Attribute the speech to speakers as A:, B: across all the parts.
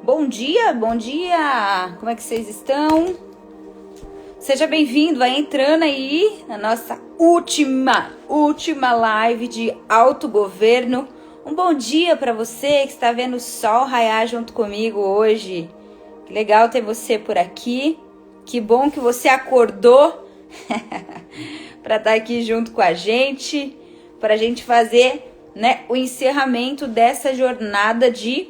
A: Bom dia, bom dia! Como é que vocês estão? Seja bem-vindo, vai entrando aí na nossa última live de autogoverno. Um bom dia para você que está vendo o sol raiar junto comigo hoje. Que legal ter você por aqui. Que bom que você acordou para estar aqui junto com a gente, para a gente fazer, o encerramento dessa jornada de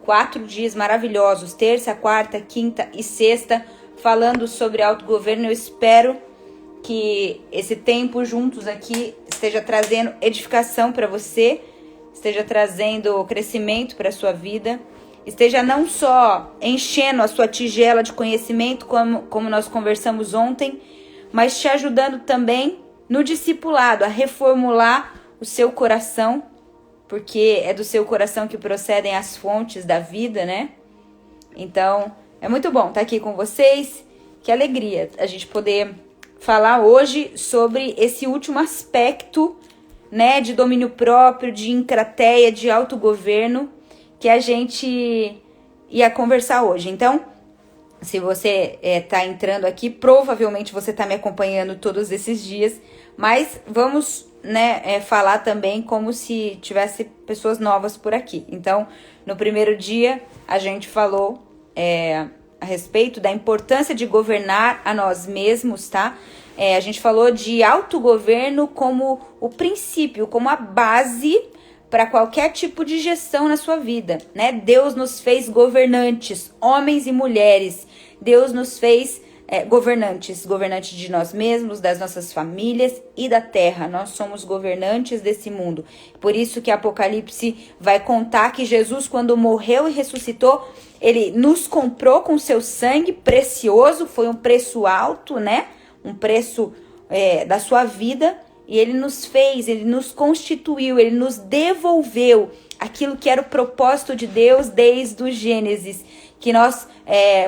A: 4 dias maravilhosos, terça, quarta, quinta e sexta, falando sobre autogoverno. Eu espero que esse tempo juntos aqui esteja trazendo edificação para você, esteja trazendo crescimento para a sua vida, esteja não só enchendo a sua tigela de conhecimento, como nós conversamos ontem, mas te ajudando também no discipulado, a reformular o seu coração, porque é do seu coração que procedem as fontes da vida, né? Então, é muito bom estar aqui com vocês. Que alegria a gente poder falar hoje sobre esse último aspecto, de domínio próprio, de encrateia, de autogoverno, que a gente ia conversar hoje. Então, se você está entrando aqui, provavelmente você está me acompanhando todos esses dias, mas vamos falar também como se tivesse pessoas novas por aqui. Então, no primeiro dia, a gente falou a respeito da importância de governar a nós mesmos, tá? A gente falou de autogoverno como o princípio, como a base para qualquer tipo de gestão na sua vida, né? Deus nos fez governantes, homens e mulheres. Deus nos fez governantes de nós mesmos, das nossas famílias e da terra. Nós somos governantes desse mundo. Por isso que Apocalipse vai contar que Jesus, quando morreu e ressuscitou, ele nos comprou com seu sangue precioso, foi um preço alto, um preço da sua vida, e ele nos fez, ele nos constituiu, ele nos devolveu aquilo que era o propósito de Deus desde o Gênesis, que nós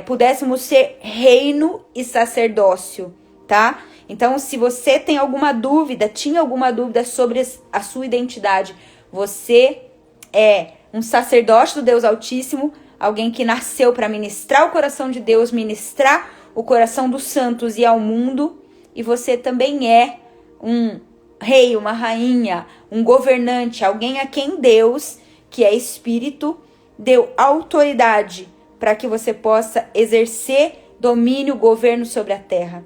A: pudéssemos ser reino e sacerdócio, tá? Então, se você tem alguma dúvida, tinha alguma dúvida sobre a sua identidade, você é um sacerdote do Deus Altíssimo, alguém que nasceu para ministrar o coração de Deus, ministrar o coração dos santos e ao mundo, e você também é um rei, uma rainha, um governante, alguém a quem Deus, que é Espírito, deu autoridade para que você possa exercer domínio, governo sobre a terra.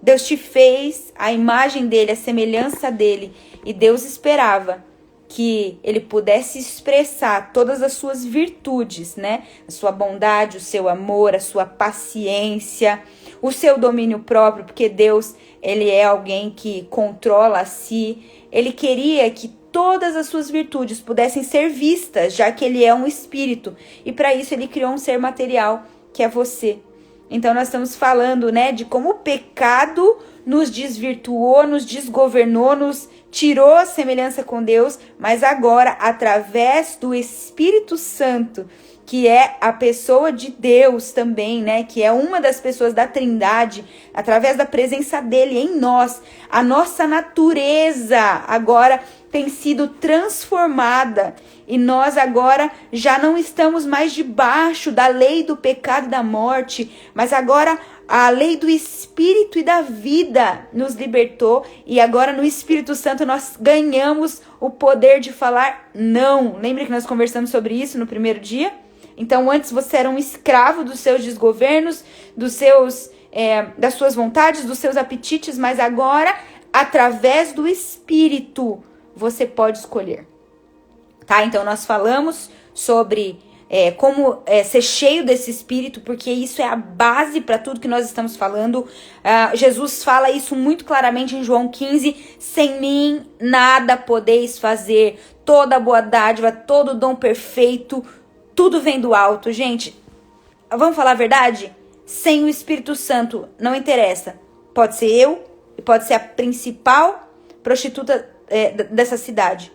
A: Deus te fez a imagem dele, a semelhança dele, e Deus esperava que ele pudesse expressar todas as suas virtudes, a sua bondade, o seu amor, a sua paciência, o seu domínio próprio, porque Deus, ele é alguém que controla a si. Ele queria que todas as suas virtudes pudessem ser vistas, já que ele é um espírito. E para isso ele criou um ser material, que é você. Então nós estamos falando, de como o pecado nos desvirtuou, nos desgovernou, nos tirou a semelhança com Deus, mas agora, através do Espírito Santo, que é a pessoa de Deus também, que é uma das pessoas da Trindade, através da presença dele em nós, a nossa natureza agora tem sido transformada, e nós agora já não estamos mais debaixo da lei do pecado e da morte, mas agora a lei do Espírito e da vida nos libertou, e agora no Espírito Santo nós ganhamos o poder de falar não. Lembra que nós conversamos sobre isso no primeiro dia? Então antes você era um escravo dos seus desgovernos, das suas vontades, dos seus apetites, mas agora, através do Espírito, você pode escolher. Tá? Então nós falamos sobre como ser cheio desse Espírito, porque isso é a base para tudo que nós estamos falando. Jesus fala isso muito claramente em João 15, sem mim nada podeis fazer, toda boa dádiva, todo dom perfeito, tudo vem do alto. Gente, vamos falar a verdade? Sem o Espírito Santo, não interessa. Pode ser eu, e pode ser a principal prostituta dessa cidade.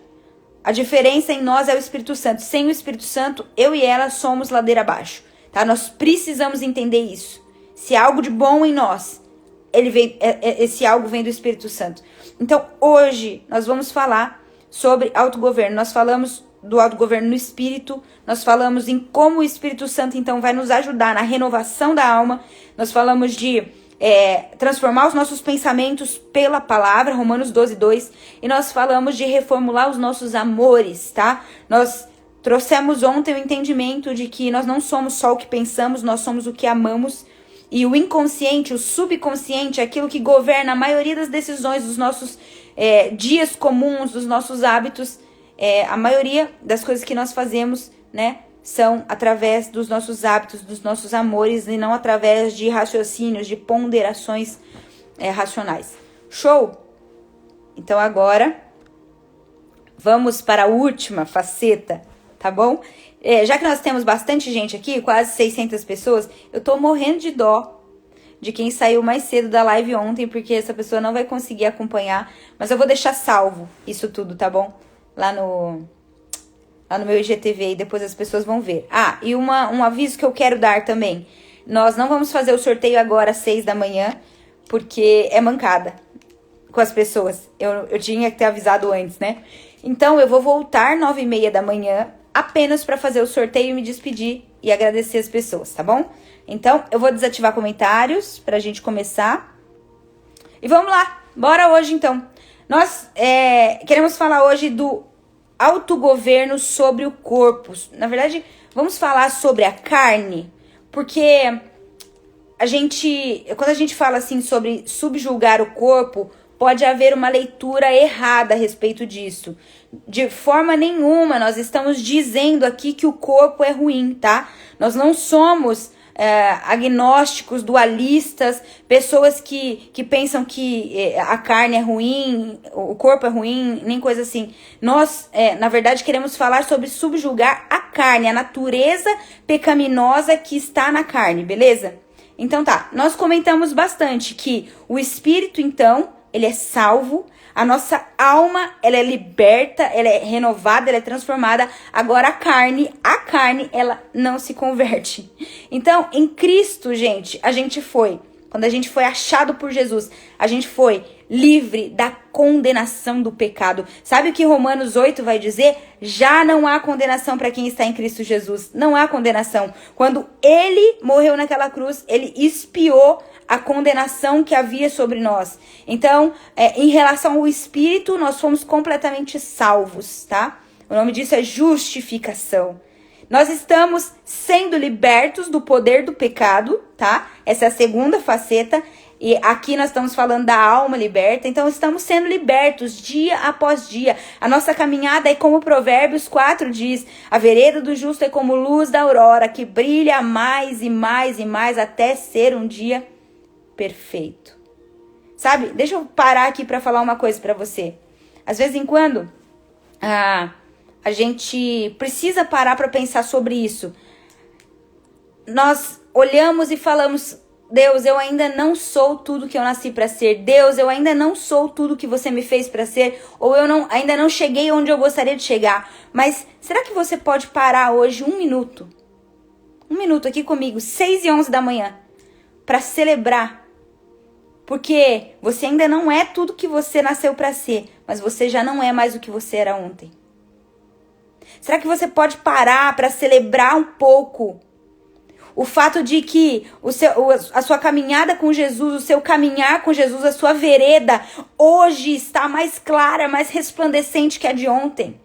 A: A diferença em nós é o Espírito Santo. Sem o Espírito Santo, eu e ela somos ladeira abaixo. Tá? Nós precisamos entender isso. Se há algo de bom em nós, esse algo vem do Espírito Santo. Então, hoje, nós vamos falar sobre autogoverno. Nós falamos do autogoverno no Espírito, nós falamos em como o Espírito Santo, então, vai nos ajudar na renovação da alma, nós falamos de transformar os nossos pensamentos pela palavra, Romanos 12:2, e nós falamos de reformular os nossos amores, tá? Nós trouxemos ontem o entendimento de que nós não somos só o que pensamos, nós somos o que amamos, e o inconsciente, o subconsciente, aquilo que governa a maioria das decisões dos nossos dias comuns, dos nossos hábitos, a maioria das coisas que nós fazemos, né, são através dos nossos hábitos, dos nossos amores, e não através de raciocínios, de ponderações racionais. Show? Então agora, vamos para a última faceta, tá bom? Já que nós temos bastante gente aqui, quase 600 pessoas, eu tô morrendo de dó de quem saiu mais cedo da live ontem, porque essa pessoa não vai conseguir acompanhar, mas eu vou deixar salvo isso tudo, tá bom? Lá no meu IGTV, e depois as pessoas vão ver. E um aviso que eu quero dar também. Nós não vamos fazer o sorteio agora às 6 da manhã, porque é mancada com as pessoas. Eu tinha que ter avisado antes, né? Então, eu vou voltar 9h30 da manhã, apenas para fazer o sorteio e me despedir e agradecer as pessoas, tá bom? Então, eu vou desativar comentários pra gente começar. E vamos lá, bora hoje então. Nós queremos falar hoje do autogoverno sobre o corpo. Na verdade, vamos falar sobre a carne, porque quando a gente fala assim sobre subjugar o corpo, pode haver uma leitura errada a respeito disso. De forma nenhuma nós estamos dizendo aqui que o corpo é ruim, tá? Nós não somos agnósticos, dualistas, pessoas que pensam que a carne é ruim, o corpo é ruim, nem coisa assim. Nós, na verdade, queremos falar sobre subjugar a carne, a natureza pecaminosa que está na carne, beleza? Então tá, nós comentamos bastante que o espírito, então, ele é salvo, a nossa alma, ela é liberta, ela é renovada, ela é transformada. Agora a carne, ela não se converte. Então, em Cristo, gente, quando a gente foi achado por Jesus, a gente foi livre da condenação do pecado. Sabe o que Romanos 8 vai dizer? Já não há condenação para quem está em Cristo Jesus. Não há condenação. Quando ele morreu naquela cruz, ele expiou a condenação que havia sobre nós. Então, em relação ao Espírito, nós fomos completamente salvos, tá? O nome disso é justificação. Nós estamos sendo libertos do poder do pecado, tá? Essa é a segunda faceta. E aqui nós estamos falando da alma liberta. Então, estamos sendo libertos dia após dia. A nossa caminhada é como Provérbios 4 diz: a vereda do justo é como luz da aurora, que brilha mais e mais e mais até ser um dia perfeito. Sabe? Deixa eu parar aqui para falar uma coisa para você. Às vezes em quando a gente precisa parar para pensar sobre isso. Nós olhamos e falamos: Deus, eu ainda não sou tudo que eu nasci para ser. Deus, eu ainda não sou tudo que você me fez para ser. Ou ainda não cheguei onde eu gostaria de chegar. Mas será que você pode parar hoje 1 minuto? 1 minuto aqui comigo, 6h11 da manhã, para celebrar. Porque você ainda não é tudo que você nasceu para ser, mas você já não é mais o que você era ontem. Será que você pode parar para celebrar um pouco o fato de que a sua caminhada com Jesus, o seu caminhar com Jesus, a sua vereda, hoje está mais clara, mais resplandecente que a de ontem?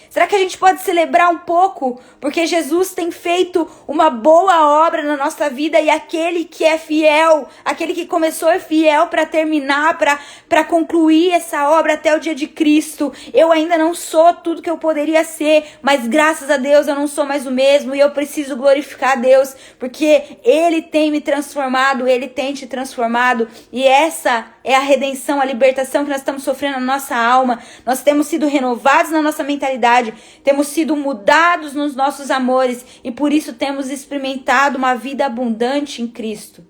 A: Será que a gente pode celebrar um pouco? Porque Jesus tem feito uma boa obra na nossa vida, e aquele que é fiel, aquele que começou é fiel para terminar, para concluir essa obra até o dia de Cristo. Eu ainda não sou tudo que eu poderia ser, mas graças a Deus eu não sou mais o mesmo, e eu preciso glorificar a Deus, porque Ele tem me transformado, Ele tem te transformado, e essa é a redenção, a libertação que nós estamos sofrendo na nossa alma. Nós temos sido renovados na nossa mentalidade, temos sido mudados nos nossos amores, e por isso temos experimentado uma vida abundante em Cristo.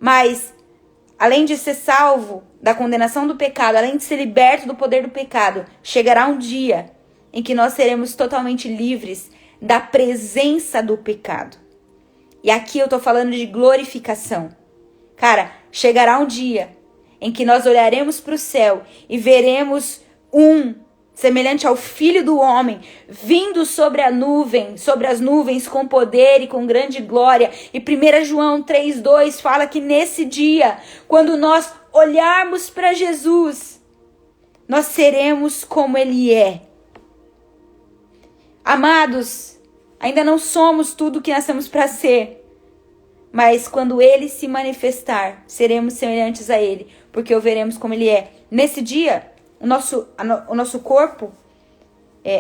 A: Mas, além de ser salvo da condenação do pecado, além de ser liberto do poder do pecado, chegará um dia em que nós seremos totalmente livres da presença do pecado. E aqui eu estou falando de glorificação. Cara, chegará um dia em que nós olharemos para o céu e veremos um semelhante ao Filho do Homem, vindo sobre as nuvens com poder e com grande glória. E 1 João 3,2 fala que nesse dia, quando nós olharmos para Jesus, nós seremos como Ele é. Amados, ainda não somos tudo o que nascemos para ser, mas quando Ele se manifestar, seremos semelhantes a Ele, porque o veremos como Ele é. Nesse dia, o nosso corpo,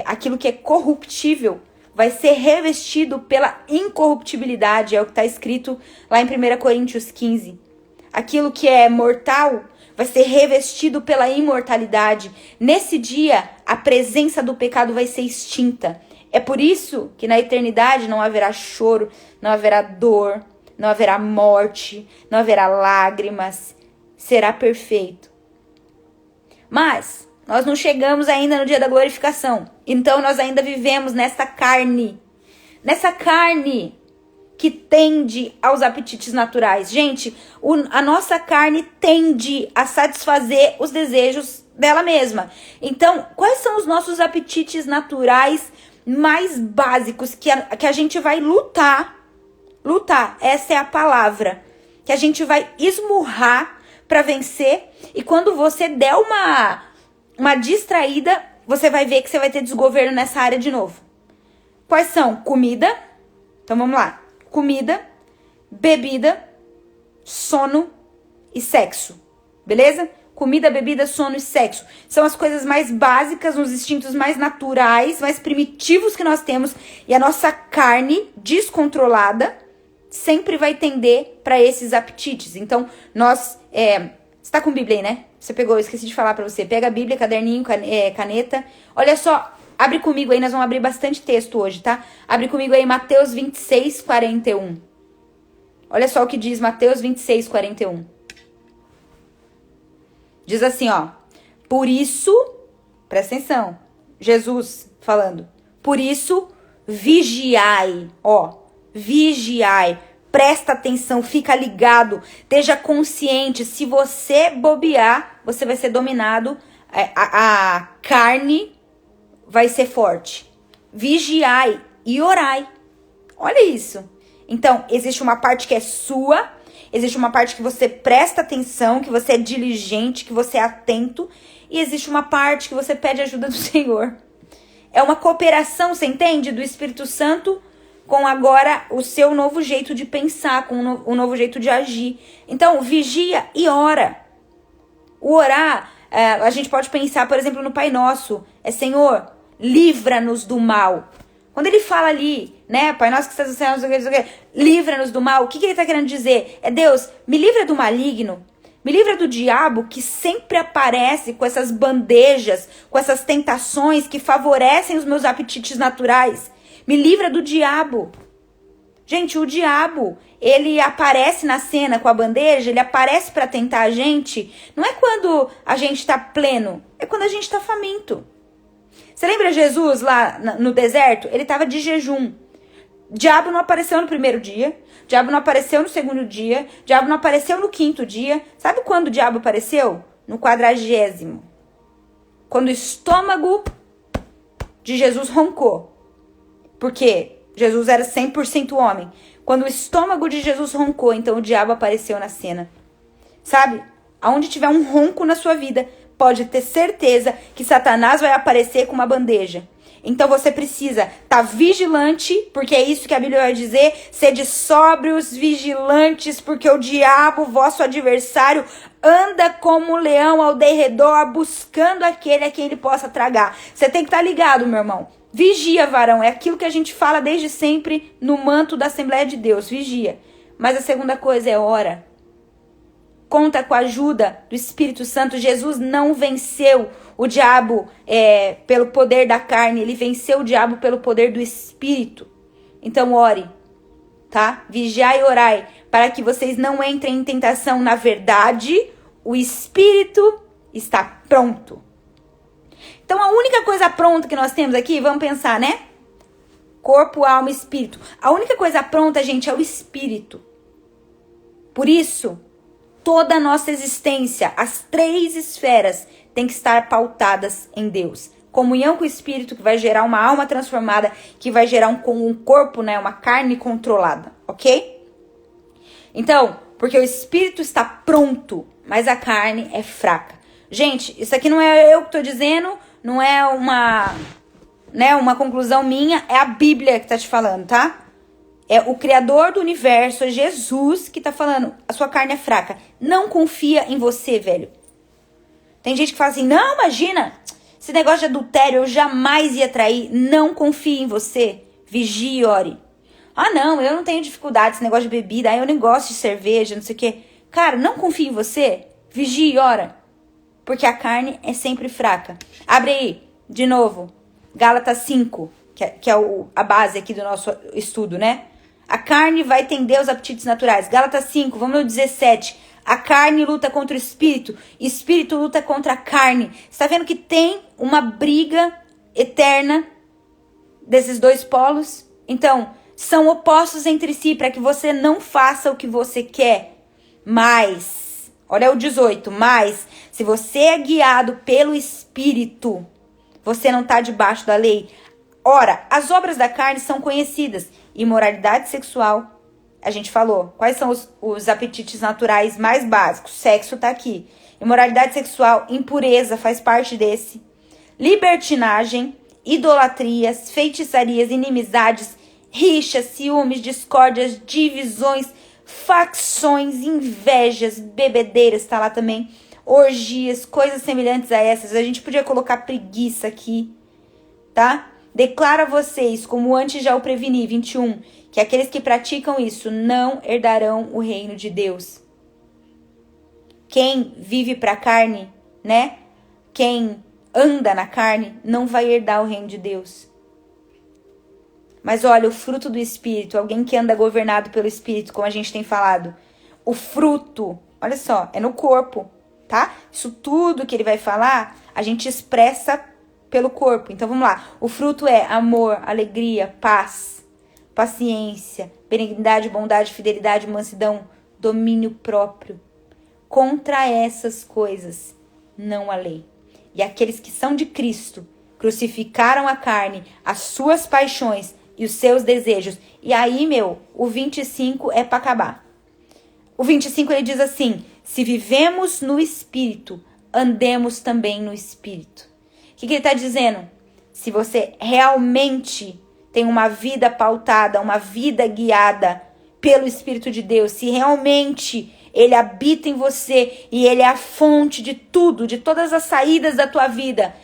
A: aquilo que é corruptível, vai ser revestido pela incorruptibilidade, é o que está escrito lá em 1 Coríntios 15. Aquilo que é mortal vai ser revestido pela imortalidade. Nesse dia, a presença do pecado vai ser extinta. É por isso que na eternidade não haverá choro, não haverá dor, não haverá morte, não haverá lágrimas. Será perfeito. Mas nós não chegamos ainda no dia da glorificação. Então nós ainda vivemos nessa carne. Nessa carne que tende aos apetites naturais. Gente, a nossa carne tende a satisfazer os desejos dela mesma. Então, quais são os nossos apetites naturais mais básicos que a gente vai lutar? Lutar, essa é a palavra. Que a gente vai esmurrar para vencer. E quando você der uma distraída, você vai ver que você vai ter desgoverno nessa área de novo. Quais são? Comida. Então vamos lá. Comida, bebida, sono e sexo. Beleza? Comida, bebida, sono e sexo. São as coisas mais básicas, os instintos mais naturais, mais primitivos que nós temos. E a nossa carne descontrolada sempre vai tender para esses apetites. Então, nós... Você tá com Bíblia aí, né? Você pegou, eu esqueci de falar pra você. Pega a Bíblia, caderninho, caneta. Olha só, abre comigo aí, nós vamos abrir bastante texto hoje, tá? Abre comigo aí Mateus 26, 41. Olha só o que diz Mateus 26, 41. Diz assim, ó. Por isso, presta atenção, Jesus falando. Por isso, vigiai, ó. Vigiai. Presta atenção, fica ligado, esteja consciente. Se você bobear, você vai ser dominado, a carne vai ser forte. Vigiai e orai. Olha isso. Então, existe uma parte que é sua, existe uma parte que você presta atenção, que você é diligente, que você é atento, e existe uma parte que você pede ajuda do Senhor. É uma cooperação, você entende? Do Espírito Santo com agora o seu novo jeito de pensar, com o novo jeito de agir. Então, vigia e ora. O orar, a gente pode pensar, por exemplo, no Pai Nosso. Senhor, livra-nos do mal. Quando ele fala ali, né, Pai Nosso que estás no céu, livra-nos do mal, o que ele está querendo dizer? Deus, me livra do maligno, me livra do diabo que sempre aparece com essas bandejas, com essas tentações que favorecem os meus apetites naturais. Me livra do diabo. Gente, o diabo, ele aparece na cena com a bandeja, ele aparece para tentar a gente. Não é quando a gente tá pleno, é quando a gente tá faminto. Você lembra Jesus lá no deserto? Ele tava de jejum. O diabo não apareceu no primeiro dia, o diabo não apareceu no segundo dia, o diabo não apareceu no quinto dia. Sabe quando o diabo apareceu? No 40º. Quando o estômago de Jesus roncou. Porque Jesus era 100% homem. Quando o estômago de Jesus roncou, então o diabo apareceu na cena. Sabe? Aonde tiver um ronco na sua vida, pode ter certeza que Satanás vai aparecer com uma bandeja. Então você precisa estar vigilante, porque é isso que a Bíblia vai dizer. Sede sóbrios, vigilantes, porque o diabo, vosso adversário, anda como um leão ao derredor, buscando aquele a quem ele possa tragar. Você tem que estar ligado, meu irmão. Vigia, varão. É aquilo que a gente fala desde sempre no manto da Assembleia de Deus. Vigia. Mas a segunda coisa é ora. Conta com a ajuda do Espírito Santo. Jesus não venceu o diabo pelo poder da carne. Ele venceu o diabo pelo poder do Espírito. Então ore, tá? Vigiai e orai, para que vocês não entrem em tentação. Na verdade, o Espírito está pronto. Então, a única coisa pronta que nós temos aqui, vamos pensar, né? Corpo, alma e espírito. A única coisa pronta, gente, é o espírito. Por isso, toda a nossa existência, as 3 esferas, tem que estar pautadas em Deus. Comunhão com o Espírito, que vai gerar uma alma transformada, que vai gerar um corpo, né? Uma carne controlada, ok? Então, porque o Espírito está pronto, mas a carne é fraca. Gente, isso aqui não é eu que estou dizendo, não é uma conclusão minha, é a Bíblia que está te falando, tá? É o Criador do universo, é Jesus que tá falando, a sua carne é fraca. Não confia em você, velho. Tem gente que fala assim, não, imagina, esse negócio de adultério eu jamais ia trair. Não confie em você. Vigie e ore. Ah, não, eu não tenho dificuldade esse negócio de bebida. Ah, eu nem gosto de cerveja, não sei o quê. Cara, não confie em você. Vigie e ora. Porque a carne é sempre fraca. Abre aí, de novo. Gálatas 5, que é a base aqui do nosso estudo, né? A carne vai tender aos apetites naturais. Gálatas 5, vamos no 17. A carne luta contra o espírito luta contra a carne. Você está vendo que tem uma briga eterna desses dois polos? Então, são opostos entre si para que você não faça o que você quer. Mas, olha o 18, mas se você é guiado pelo Espírito, você não está debaixo da lei. Ora, as obras da carne são conhecidas. Imoralidade sexual. A gente falou, quais são os apetites naturais mais básicos? Sexo tá aqui. Imoralidade sexual, impureza faz parte desse. Libertinagem, idolatrias, feitiçarias, inimizades, rixas, ciúmes, discórdias, divisões, facções, invejas, bebedeiras, tá lá também. Orgias, coisas semelhantes a essas. A gente podia colocar preguiça aqui, tá? Declaro a vocês, como antes já o preveni, 21, que aqueles que praticam isso não herdarão o reino de Deus. Quem vive para a carne, né? Quem anda na carne não vai herdar o reino de Deus. Mas olha, o fruto do Espírito, alguém que anda governado pelo Espírito, como a gente tem falado, o fruto, olha só, é no corpo, tá? Isso tudo que ele vai falar, a gente expressa pelo corpo. Então vamos lá. O fruto é amor, alegria, paz, paciência, benignidade, bondade, fidelidade, mansidão, domínio próprio. Contra essas coisas não há lei. E aqueles que são de Cristo crucificaram a carne, as suas paixões e os seus desejos. E aí, o 25 é para acabar. O 25 ele diz assim: se vivemos no Espírito, andemos também no Espírito. O que ele está dizendo? Se você realmente tem uma vida pautada, uma vida guiada pelo Espírito de Deus, se realmente ele habita em você e ele é a fonte de tudo, de todas as saídas da tua vida,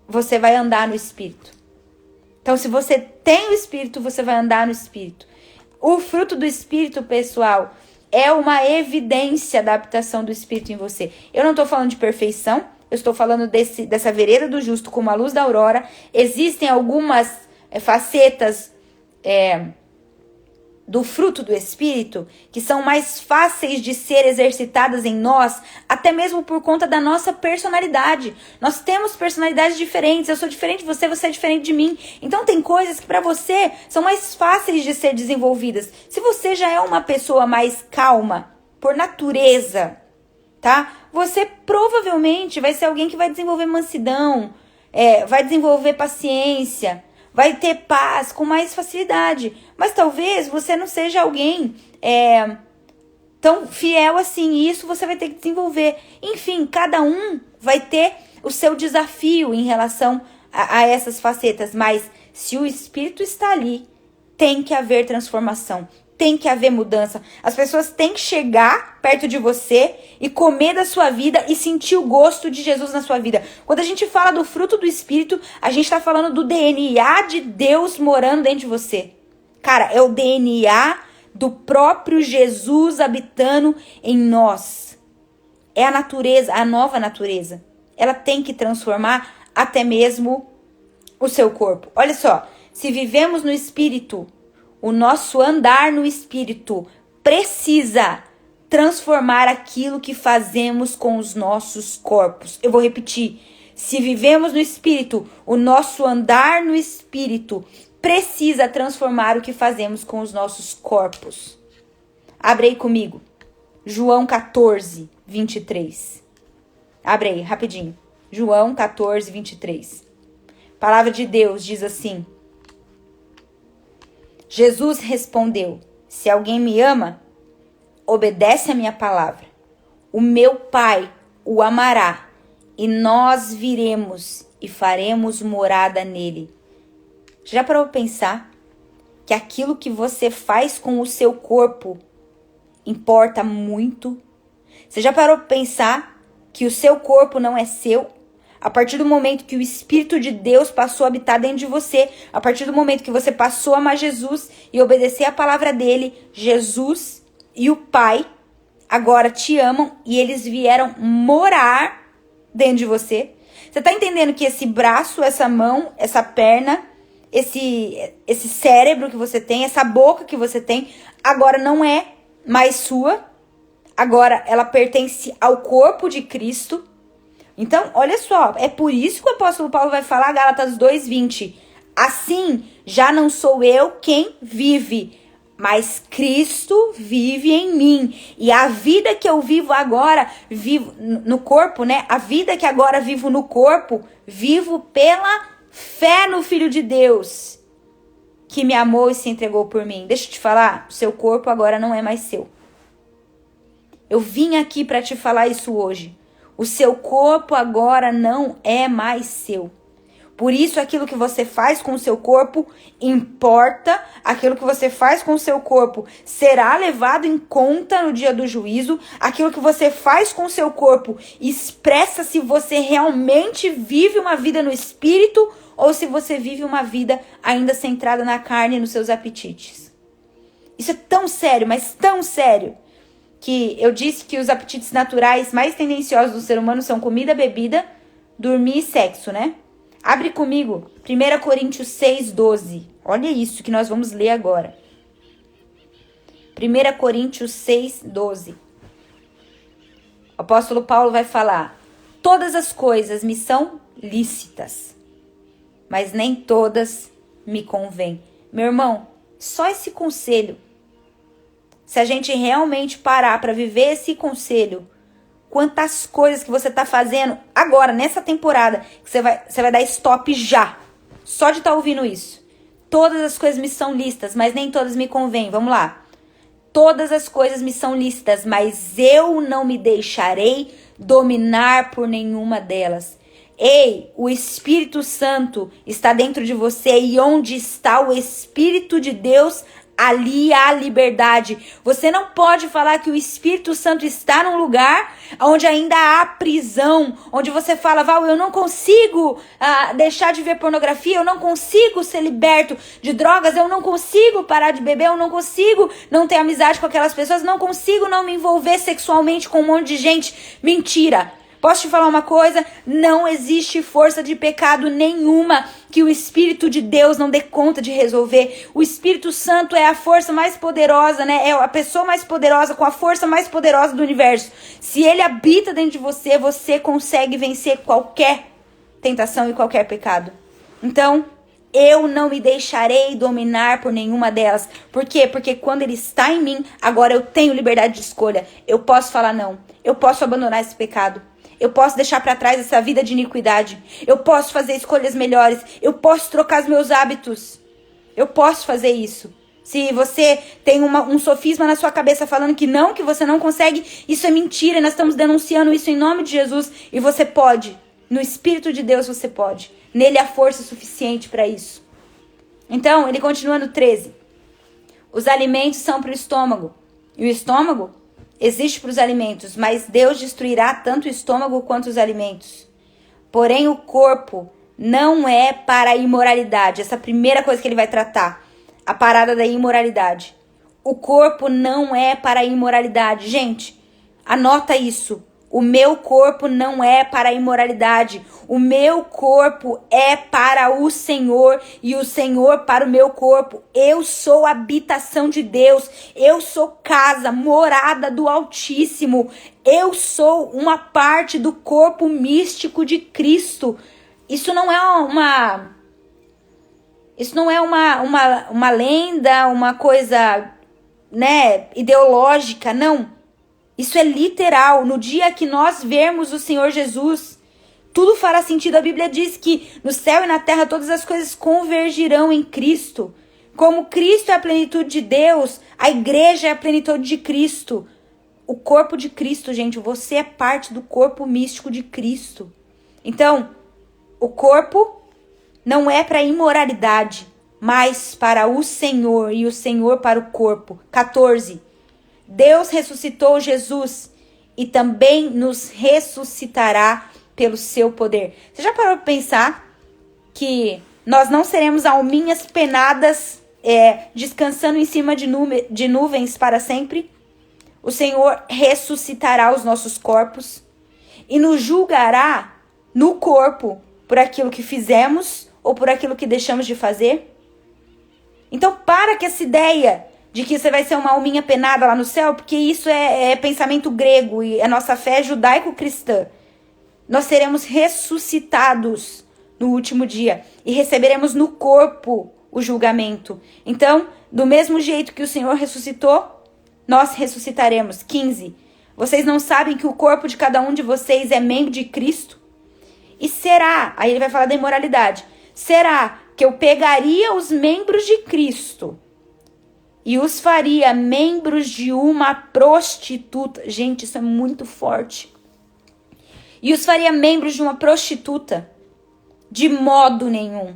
A: você vai andar no Espírito. Então, se você tem o Espírito, você vai andar no Espírito. O fruto do Espírito, pessoal, é uma evidência da habitação do Espírito em você. Eu não estou falando de perfeição, eu estou falando dessa vereda do justo como a luz da aurora. Existem algumas facetas do fruto do Espírito que são mais fáceis de ser exercitadas em nós, até mesmo por conta da nossa personalidade. Nós temos personalidades diferentes, eu sou diferente de você, você é diferente de mim. Então tem coisas que para você são mais fáceis de ser desenvolvidas. Se você já é uma pessoa mais calma, por natureza, tá? Você provavelmente vai ser alguém que vai desenvolver mansidão, vai desenvolver paciência, vai ter paz com mais facilidade. Mas talvez você não seja alguém tão fiel assim. E isso você vai ter que desenvolver. Enfim, cada um vai ter o seu desafio em relação a essas facetas. Mas se o Espírito está ali, tem que haver transformação. Tem que haver mudança. As pessoas têm que chegar perto de você e comer da sua vida e sentir o gosto de Jesus na sua vida. Quando a gente fala do fruto do Espírito, a gente está falando do DNA de Deus morando dentro de você. Cara, é o DNA do próprio Jesus habitando em nós. É a natureza, a nova natureza. Ela tem que transformar até mesmo o seu corpo. Olha só, se vivemos no Espírito, o nosso andar no Espírito precisa transformar aquilo que fazemos com os nossos corpos. Eu vou repetir. Se vivemos no Espírito, o nosso andar no Espírito precisa transformar o que fazemos com os nossos corpos. Abre aí comigo. João 14, 23. Abre aí, rapidinho. João 14, 23. Palavra de Deus diz assim: Jesus respondeu: se alguém me ama, obedece a minha palavra. O meu Pai o amará, e nós viremos e faremos morada nele. Já parou para pensar que aquilo que você faz com o seu corpo importa muito? Você já parou para pensar que o seu corpo não é seu? A partir do momento que o Espírito de Deus passou a habitar dentro de você, a partir do momento que você passou a amar Jesus e obedecer a palavra dele, Jesus e o Pai agora te amam e eles vieram morar dentro de você. Você tá entendendo que esse braço, essa mão, essa perna, esse cérebro que você tem, essa boca que você tem, agora não é mais sua. Agora ela pertence ao corpo de Cristo. Então, olha só, é por isso que o apóstolo Paulo vai falar, Gálatas 2:20. Assim, já não sou eu quem vive, mas Cristo vive em mim. E a vida que eu vivo agora, vivo no corpo, né? A vida que agora vivo no corpo, vivo pela fé no Filho de Deus, que me amou e se entregou por mim. Deixa eu te falar, o seu corpo agora não é mais seu. Eu vim aqui para te falar isso hoje. O seu corpo agora não é mais seu. Por isso, aquilo que você faz com o seu corpo importa. Aquilo que você faz com o seu corpo será levado em conta no dia do juízo. Aquilo que você faz com o seu corpo expressa se você realmente vive uma vida no espírito ou se você vive uma vida ainda centrada na carne e nos seus apetites. Isso é tão sério, mas tão sério, que eu disse que os apetites naturais mais tendenciosos do ser humano são comida, bebida, dormir e sexo, né? Abre comigo, 1 Coríntios 6:12. Olha isso que nós vamos ler agora. 1 Coríntios 6:12. O apóstolo Paulo vai falar: todas as coisas me são lícitas, mas nem todas me convêm. Meu irmão, só esse conselho, se a gente realmente parar para viver esse conselho, quantas coisas que você está fazendo agora, nessa temporada, que você vai dar stop já. Só de estar ouvindo isso. Todas as coisas me são lícitas, mas nem todas me convêm. Vamos lá. Todas as coisas me são lícitas, mas eu não me deixarei dominar por nenhuma delas. Ei, o Espírito Santo está dentro de você, e onde está o Espírito de Deus, ali há liberdade. Você não pode falar que o Espírito Santo está num lugar onde ainda há prisão, onde você fala: Val, eu não consigo deixar de ver pornografia, eu não consigo ser liberto de drogas, eu não consigo parar de beber, eu não consigo não ter amizade com aquelas pessoas, não consigo não me envolver sexualmente com um monte de gente. Mentira! Posso te falar uma coisa? Não existe força de pecado nenhuma que o Espírito de Deus não dê conta de resolver. O Espírito Santo é a força mais poderosa, né? É a pessoa mais poderosa com a força mais poderosa do universo. Se ele habita dentro de você, você consegue vencer qualquer tentação e qualquer pecado. Então, eu não me deixarei dominar por nenhuma delas. Por quê? Porque quando ele está em mim, agora eu tenho liberdade de escolha. Eu posso falar não. Eu posso abandonar esse pecado. Eu posso deixar para trás essa vida de iniquidade. Eu posso fazer escolhas melhores. Eu posso trocar os meus hábitos. Eu posso fazer isso. Se você tem um sofisma na sua cabeça falando que você não consegue, isso é mentira. E nós estamos denunciando isso em nome de Jesus. E você pode. No Espírito de Deus você pode. Nele há força suficiente para isso. Então, ele continua no 13. Os alimentos são para o estômago. E o estômago existe para os alimentos, mas Deus destruirá tanto o estômago quanto os alimentos. Porém, o corpo não é para a imoralidade. Essa é a primeira coisa que ele vai tratar. A parada da imoralidade. O corpo não é para a imoralidade. Gente, anota isso. O meu corpo não é para a imoralidade. O meu corpo é para o Senhor e o Senhor para o meu corpo. Eu sou habitação de Deus. Eu sou casa, morada do Altíssimo. Eu sou uma parte do corpo místico de Cristo. Isso não é uma lenda, uma coisa, né, ideológica, não. Isso é literal. No dia que nós vermos o Senhor Jesus, Tudo fará sentido. A Bíblia diz que no céu e na terra todas as coisas convergirão em Cristo. Como Cristo é a plenitude de Deus, a igreja é a plenitude de Cristo. O corpo de Cristo, gente, você é parte do corpo místico de Cristo. Então, o corpo não é para imoralidade, mas para o Senhor e o Senhor para o corpo. 14. Deus ressuscitou Jesus e também nos ressuscitará pelo seu poder. Você já parou para pensar que nós não seremos alminhas penadas, descansando em cima de nuvens para sempre? O Senhor ressuscitará os nossos corpos e nos julgará no corpo por aquilo que fizemos ou por aquilo que deixamos de fazer. Então para com essa ideia de que você vai ser uma alminha penada lá no céu, porque isso é pensamento grego e a nossa fé é judaico-cristã. Nós seremos ressuscitados no último dia e receberemos no corpo o julgamento. Então, do mesmo jeito que o Senhor ressuscitou, nós ressuscitaremos. 15. Vocês não sabem que o corpo de cada um de vocês é membro de Cristo? E será, aí ele vai falar da imoralidade, será que eu pegaria os membros de Cristo e os faria membros de uma prostituta? Gente, isso é muito forte. E os faria membros de uma prostituta? De modo nenhum.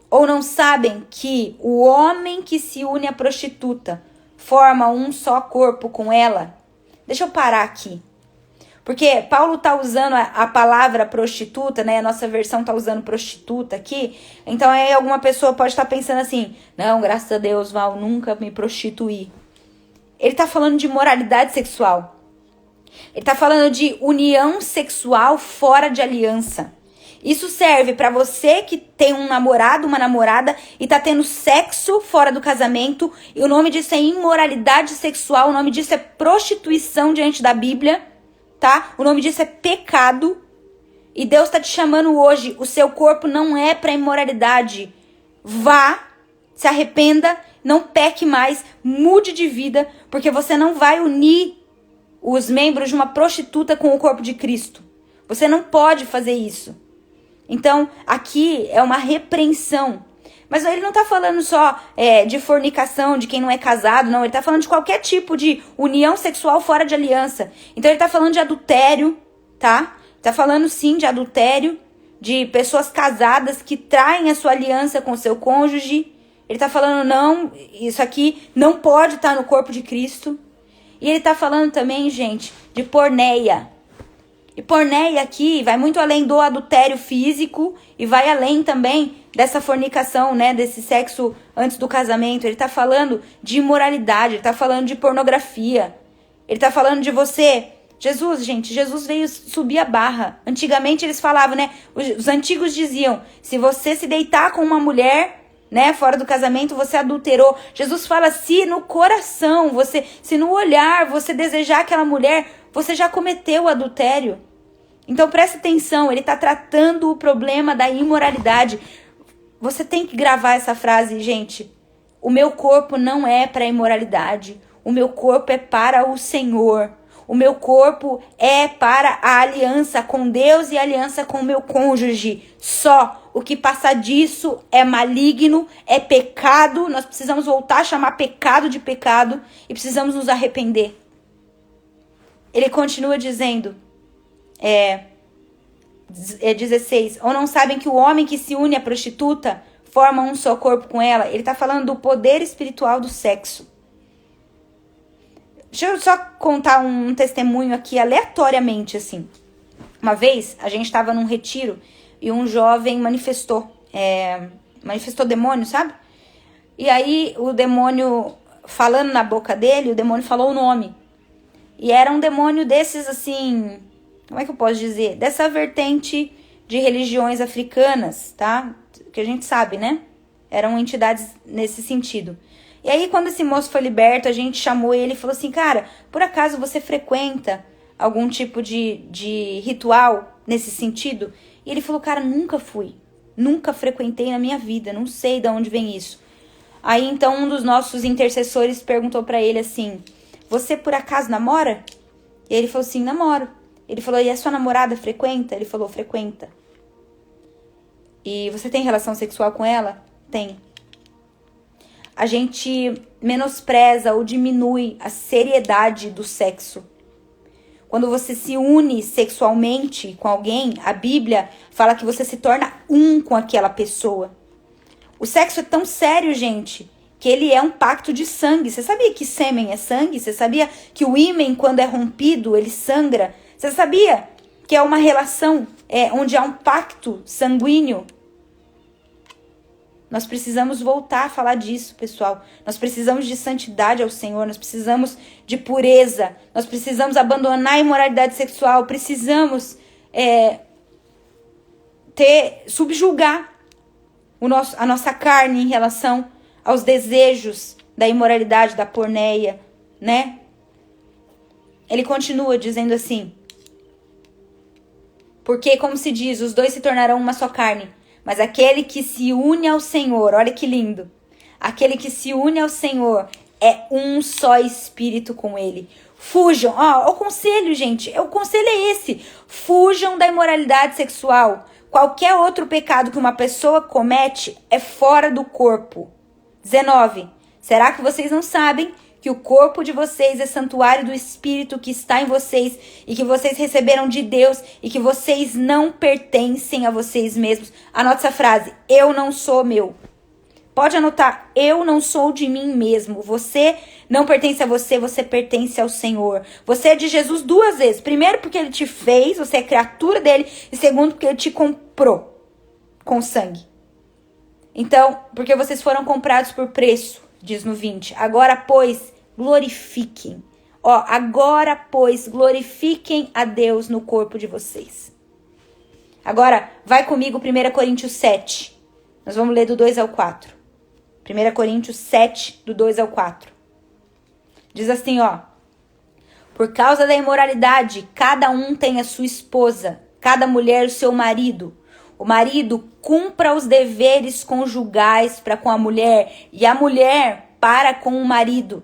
A: Ou não sabem que o homem que se une à prostituta forma um só corpo com ela? Deixa eu parar aqui. Porque Paulo está usando a palavra prostituta, né? A nossa versão está usando prostituta aqui. Então aí alguma pessoa pode estar pensando assim, não, graças a Deus, Val, nunca me prostituí. Ele está falando de moralidade sexual. Ele está falando de união sexual fora de aliança. Isso serve para você que tem um namorado, uma namorada e está tendo sexo fora do casamento. E o nome disso é imoralidade sexual, o nome disso é prostituição diante da Bíblia, tá? O nome disso é pecado. E Deus está te chamando hoje. O seu corpo não é para imoralidade. Vá, se arrependa, não peque mais, mude de vida, porque você não vai unir os membros de uma prostituta com o corpo de Cristo. Você não pode fazer isso. Então, aqui é uma repreensão. Mas ele não está falando só de fornicação, de quem não é casado, não. Ele está falando de qualquer tipo de união sexual fora de aliança. Então, ele está falando de adultério, tá? Está falando, sim, de adultério, de pessoas casadas que traem a sua aliança com o seu cônjuge. Ele está falando, não, isso aqui não pode estar no corpo de Cristo. E ele está falando também, gente, de porneia. E porneia aqui vai muito além do adultério físico e vai além também dessa fornicação, né? Desse sexo antes do casamento. Ele tá falando de imoralidade, ele tá falando de pornografia. Ele tá falando de você. Jesus, gente, Jesus veio subir a barra. Antigamente eles falavam, né? Os antigos diziam, se você se deitar com uma mulher, né, fora do casamento, você adulterou. Jesus fala, se no coração, se no olhar você desejar aquela mulher, você já cometeu o adultério. Então presta atenção, ele está tratando o problema da imoralidade. Você tem que gravar essa frase, gente. O meu corpo não é para a imoralidade. O meu corpo é para o Senhor. O meu corpo é para a aliança com Deus e a aliança com o meu cônjuge. Só o que passa disso é maligno, é pecado. Nós precisamos voltar a chamar pecado de pecado e precisamos nos arrepender. Ele continua dizendo, 16, ou não sabem que o homem que se une à prostituta forma um só corpo com ela? Ele está falando do poder espiritual do sexo. Deixa eu só contar um testemunho aqui aleatoriamente, assim. Uma vez, a gente estava num retiro e um jovem manifestou demônio, sabe? E aí, o demônio, falando na boca dele, o demônio falou o nome. E era um demônio desses, assim, como é que eu posso dizer? Dessa vertente de religiões africanas, tá? Que a gente sabe, né? Eram entidades nesse sentido. E aí, quando esse moço foi liberto, a gente chamou ele e falou assim, cara, por acaso você frequenta algum tipo de ritual nesse sentido? E ele falou, cara, nunca fui. Nunca frequentei na minha vida, não sei de onde vem isso. Aí, então, um dos nossos intercessores perguntou pra ele assim, você por acaso namora? E ele falou assim, namoro. Ele falou, e a sua namorada frequenta? Ele falou, frequenta. E você tem relação sexual com ela? Tem. A gente menospreza ou diminui a seriedade do sexo. Quando você se une sexualmente com alguém, a Bíblia fala que você se torna um com aquela pessoa. O sexo é tão sério, gente, que ele é um pacto de sangue. Você sabia que sêmen é sangue? Você sabia que o ímen, quando é rompido, ele sangra? Você sabia que é uma relação onde há um pacto sanguíneo? Nós precisamos voltar a falar disso, pessoal. Nós precisamos de santidade ao Senhor. Nós precisamos de pureza. Nós precisamos abandonar a imoralidade sexual. Precisamos subjugar a nossa carne em relação aos desejos da imoralidade, da porneia, né? Ele continua dizendo assim. Porque, como se diz, os dois se tornarão uma só carne. Mas aquele que se une ao Senhor, olha que lindo. Aquele que se une ao Senhor é um só espírito com ele. Fujam, o conselho, gente, o conselho é esse. Fujam da imoralidade sexual. Qualquer outro pecado que uma pessoa comete é fora do corpo. 19. Será que vocês não sabem que o corpo de vocês é santuário do Espírito que está em vocês e que vocês receberam de Deus e que vocês não pertencem a vocês mesmos? Anote essa frase, eu não sou meu. Pode anotar, eu não sou de mim mesmo. Você não pertence a você, você pertence ao Senhor. Você é de Jesus 2 vezes. Primeiro porque ele te fez, você é criatura dele. E segundo porque ele te comprou com sangue. Então, porque vocês foram comprados por preço, diz no 20. Agora, pois, glorifiquem. Agora, pois, glorifiquem a Deus no corpo de vocês. Agora, vai comigo 1 Coríntios 7. Nós vamos ler do 2 ao 4. 1 Coríntios 7, do 2 ao 4. Diz assim, por causa da imoralidade, cada um tem a sua esposa, cada mulher o seu marido. O marido cumpra os deveres conjugais para com a mulher e a mulher para com o marido.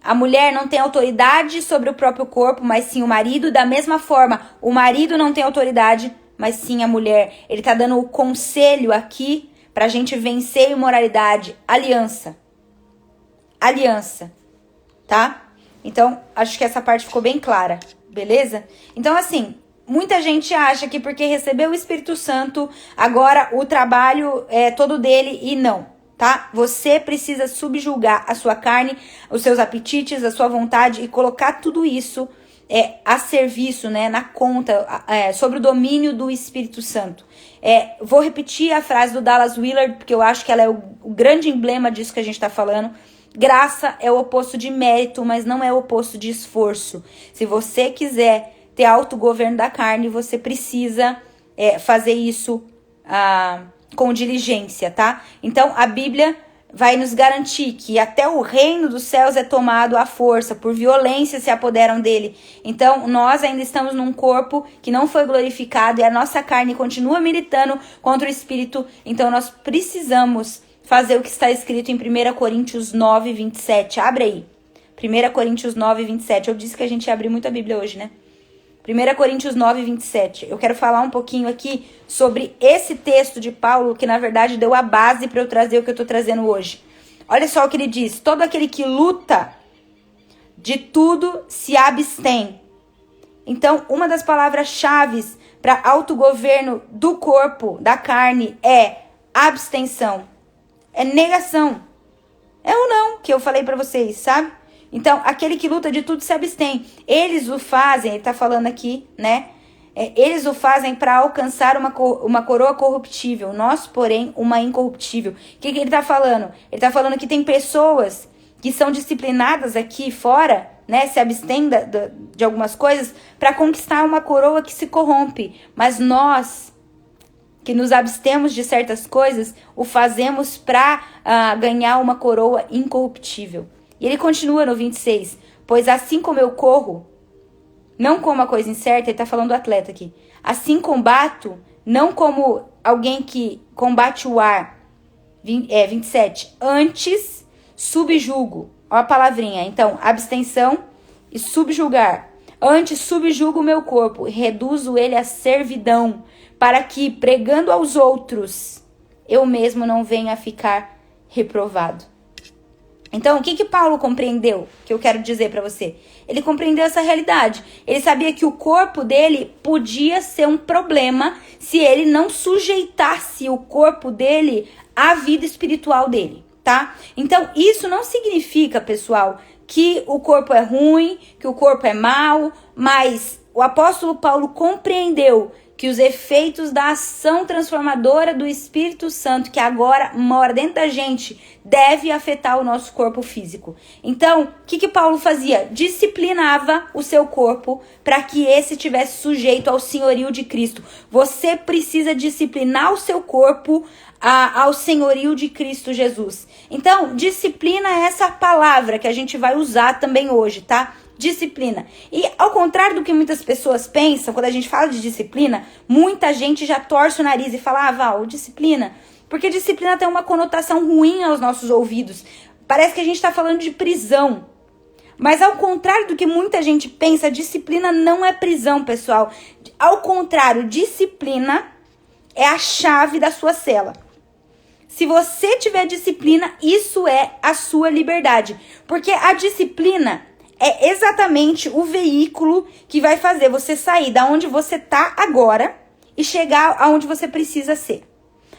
A: A mulher não tem autoridade sobre o próprio corpo, mas sim o marido. Da mesma forma, o marido não tem autoridade, mas sim a mulher. Ele está dando o conselho aqui para a gente vencer a imoralidade. Aliança. Aliança. Tá? Então, acho que essa parte ficou bem clara. Beleza? Então, assim, muita gente acha que porque recebeu o Espírito Santo, agora o trabalho é todo dele e não. Tá? Você precisa subjugar a sua carne, os seus apetites, a sua vontade e colocar tudo isso a serviço, né, na conta, sobre o domínio do Espírito Santo. Vou repetir a frase do Dallas Willard, porque eu acho que ela é o grande emblema disso que a gente está falando. Graça é o oposto de mérito, mas não é o oposto de esforço. Se você quiser ter autogoverno da carne, você precisa fazer isso com diligência, tá? Então, a Bíblia vai nos garantir que até o reino dos céus é tomado à força, por violência se apoderam dele. Então, nós ainda estamos num corpo que não foi glorificado e a nossa carne continua militando contra o Espírito. Então, nós precisamos fazer o que está escrito em 1 Coríntios 9, 27. Abre aí. 1 Coríntios 9, 27. Eu disse que a gente ia abrir muito a Bíblia hoje, né? 1 Coríntios 9, 27. Eu quero falar um pouquinho aqui sobre esse texto de Paulo, que na verdade deu a base para eu trazer o que eu estou trazendo hoje. Olha só o que ele diz. Todo aquele que luta, de tudo se abstém. Então, uma das palavras-chave para autogoverno do corpo, da carne, é abstenção. É negação. É ou não que eu falei para vocês, sabe? Então, aquele que luta de tudo se abstém. Eles o fazem, ele está falando aqui, né? Eles o fazem para alcançar uma coroa corruptível. Nós, porém, uma incorruptível. O que ele está falando? Ele está falando que tem pessoas que são disciplinadas aqui fora, né? Se abstêm de algumas coisas para conquistar uma coroa que se corrompe. Mas nós, que nos abstemos de certas coisas, o fazemos para ganhar uma coroa incorruptível. E ele continua no 26. Pois assim como eu corro, não como a coisa incerta, ele está falando do atleta aqui. Assim combato, não como alguém que combate o ar. 27. Antes, subjugo. Olha a palavrinha. Então, abstenção e subjugar. Antes subjugo o meu corpo, reduzo ele à servidão, para que, pregando aos outros, eu mesmo não venha a ficar reprovado. Então, o que Paulo compreendeu, que eu quero dizer para você? Ele compreendeu essa realidade. Ele sabia que o corpo dele podia ser um problema se ele não sujeitasse o corpo dele à vida espiritual dele, tá? Então, isso não significa, pessoal, que o corpo é ruim, que o corpo é mau, mas o apóstolo Paulo compreendeu que os efeitos da ação transformadora do Espírito Santo, que agora mora dentro da gente, deve afetar o nosso corpo físico. Então, o que Paulo fazia? Disciplinava o seu corpo para que esse estivesse sujeito ao senhorio de Cristo. Você precisa disciplinar o seu corpo ao senhorio de Cristo Jesus. Então, disciplina é essa palavra que a gente vai usar também hoje, tá? Disciplina. E ao contrário do que muitas pessoas pensam, quando a gente fala de disciplina, muita gente já torce o nariz e fala, Val, disciplina. Porque disciplina tem uma conotação ruim aos nossos ouvidos. Parece que a gente está falando de prisão. Mas ao contrário do que muita gente pensa, disciplina não é prisão, pessoal. Ao contrário, disciplina é a chave da sua cela. Se você tiver disciplina, isso é a sua liberdade. Porque a disciplina é exatamente o veículo que vai fazer você sair da onde você tá agora e chegar aonde você precisa ser.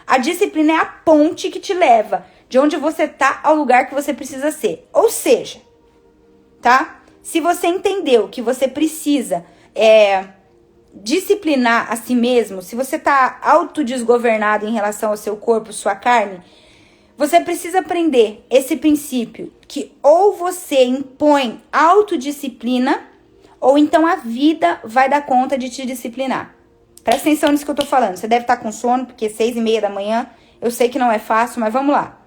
A: A disciplina é a ponte que te leva de onde você tá ao lugar que você precisa ser. Ou seja, tá? Se você entendeu que você precisa disciplinar a si mesmo, se você tá autodesgovernado em relação ao seu corpo, sua carne, você precisa aprender esse princípio, que ou você impõe autodisciplina, ou então a vida vai dar conta de te disciplinar. Presta atenção nisso que eu tô falando. Você deve estar com sono, porque 6:30 da manhã, eu sei que não é fácil, mas vamos lá.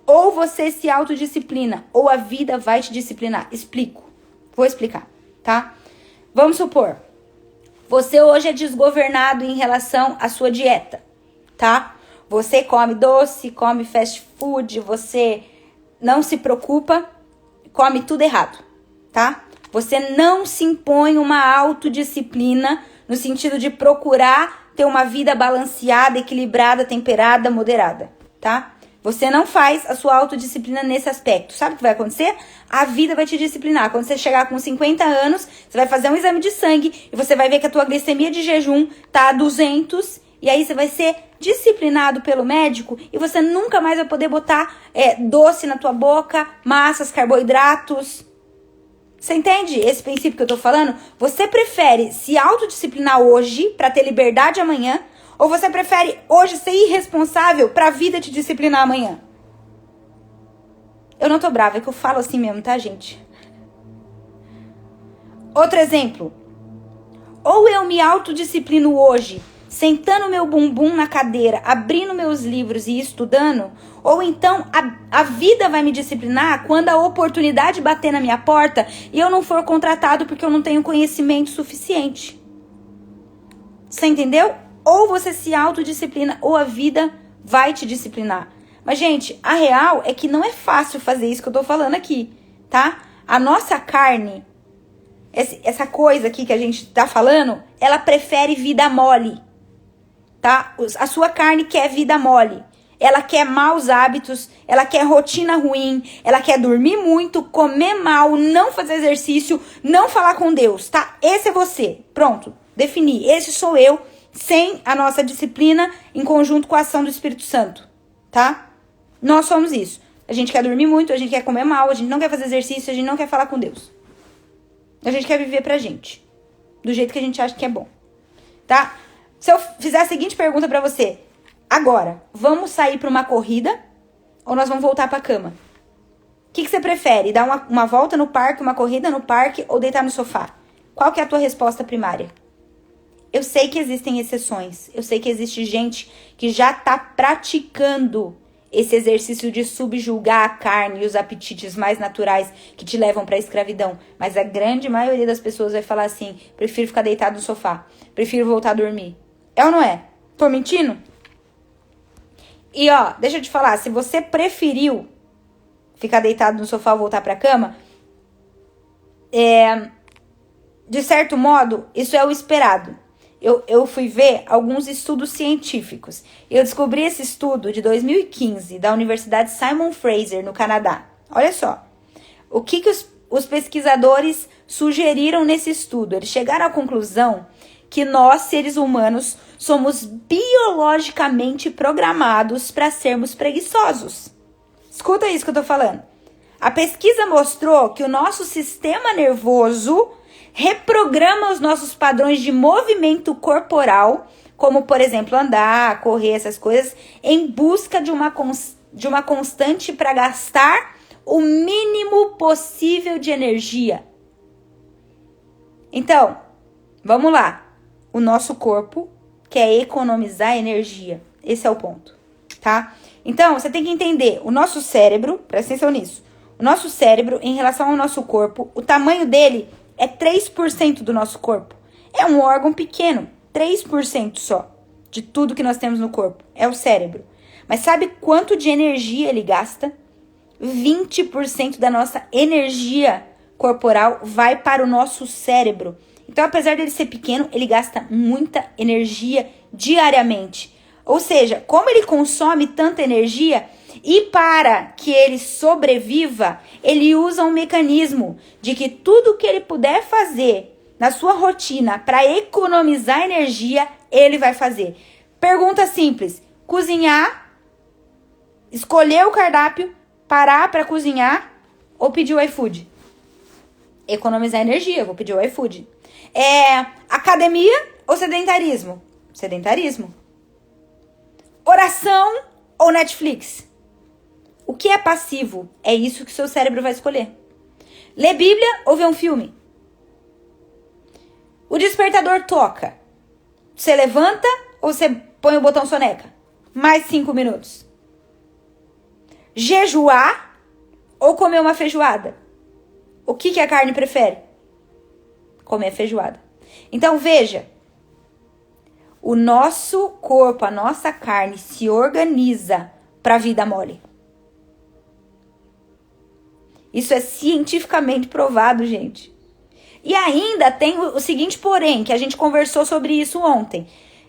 A: Ou você se autodisciplina, ou a vida vai te disciplinar. Explico. Vou explicar, tá? Vamos supor, você hoje é desgovernado em relação à sua dieta, tá? Você come doce, come fast food, você não se preocupa, come tudo errado, tá? Você não se impõe uma autodisciplina no sentido de procurar ter uma vida balanceada, equilibrada, temperada, moderada, tá? Você não faz a sua autodisciplina nesse aspecto. Sabe o que vai acontecer? A vida vai te disciplinar. Quando você chegar com 50 anos, você vai fazer um exame de sangue e você vai ver que a tua glicemia de jejum tá a 200. E aí você vai ser disciplinado pelo médico e você nunca mais vai poder botar doce na tua boca, massas, carboidratos. Você entende esse princípio que eu tô falando? Você prefere se autodisciplinar hoje para ter liberdade amanhã? Ou você prefere hoje ser irresponsável para a vida te disciplinar amanhã? Eu não tô brava, é que eu falo assim mesmo, tá, gente? Outro exemplo. Ou eu me autodisciplino hoje, sentando meu bumbum na cadeira, abrindo meus livros e estudando, ou então a vida vai me disciplinar quando a oportunidade bater na minha porta e eu não for contratado porque eu não tenho conhecimento suficiente. Você entendeu? Ou você se autodisciplina, ou a vida vai te disciplinar. Mas, gente, a real é que não é fácil fazer isso que eu tô falando aqui, tá? A nossa carne, essa coisa aqui que a gente tá falando, ela prefere vida mole, tá? A sua carne quer vida mole. Ela quer maus hábitos, ela quer rotina ruim, ela quer dormir muito, comer mal, não fazer exercício, não falar com Deus, tá? Esse é você. Pronto, defini. Esse sou eu, sem a nossa disciplina em conjunto com a ação do Espírito Santo, tá? Nós somos isso. A gente quer dormir muito, a gente quer comer mal, a gente não quer fazer exercício, a gente não quer falar com Deus. A gente quer viver pra gente, do jeito que a gente acha que é bom, tá? Se eu fizer a seguinte pergunta pra você, agora, vamos sair pra uma corrida ou nós vamos voltar pra cama? O que você prefere? Dar uma volta no parque, uma corrida no parque ou deitar no sofá? Qual que é a tua resposta primária? Eu sei que existem exceções. Eu sei que existe gente que já tá praticando esse exercício de subjugar a carne e os apetites mais naturais que te levam pra escravidão. Mas a grande maioria das pessoas vai falar assim, prefiro ficar deitado no sofá, prefiro voltar a dormir. É ou não é? Tô mentindo? E ó, deixa eu te falar, se você preferiu ficar deitado no sofá ou voltar pra cama, de certo modo, isso é o esperado. Eu fui ver alguns estudos científicos. Eu descobri esse estudo de 2015 da Universidade Simon Fraser, no Canadá. Olha só. O que os pesquisadores sugeriram nesse estudo? Eles chegaram à conclusão que nós, seres humanos, somos biologicamente programados para sermos preguiçosos. Escuta isso que eu tô falando. A pesquisa mostrou que o nosso sistema nervoso reprograma os nossos padrões de movimento corporal, como, por exemplo, andar, correr, essas coisas, em busca de uma constante para gastar o mínimo possível de energia. Então, vamos lá. O nosso corpo quer economizar energia. Esse é o ponto, tá? Então, você tem que entender, o nosso cérebro, presta atenção nisso, o nosso cérebro, em relação ao nosso corpo, o tamanho dele é 3% do nosso corpo. É um órgão pequeno, 3% só de tudo que nós temos no corpo. É o cérebro. Mas sabe quanto de energia ele gasta? 20% da nossa energia corporal vai para o nosso cérebro. Então, apesar dele ser pequeno, ele gasta muita energia diariamente. Ou seja, como ele consome tanta energia, e para que ele sobreviva, ele usa um mecanismo de que tudo que ele puder fazer na sua rotina para economizar energia, ele vai fazer. Pergunta simples: cozinhar, escolher o cardápio, parar para cozinhar ou pedir o iFood? Economizar energia, vou pedir o iFood. Academia ou sedentarismo? Sedentarismo. Oração ou Netflix? O que é passivo? É isso que seu cérebro vai escolher. Ler Bíblia ou ver um filme? O despertador toca. Você levanta ou você põe o botão soneca? Mais 5 minutos. Jejuar ou comer uma feijoada? O que a carne prefere? Comer feijoada. Então, veja. O nosso corpo, a nossa carne se organiza para a vida mole. Isso é cientificamente provado, gente. E ainda tem o seguinte porém, que a gente conversou sobre isso ontem.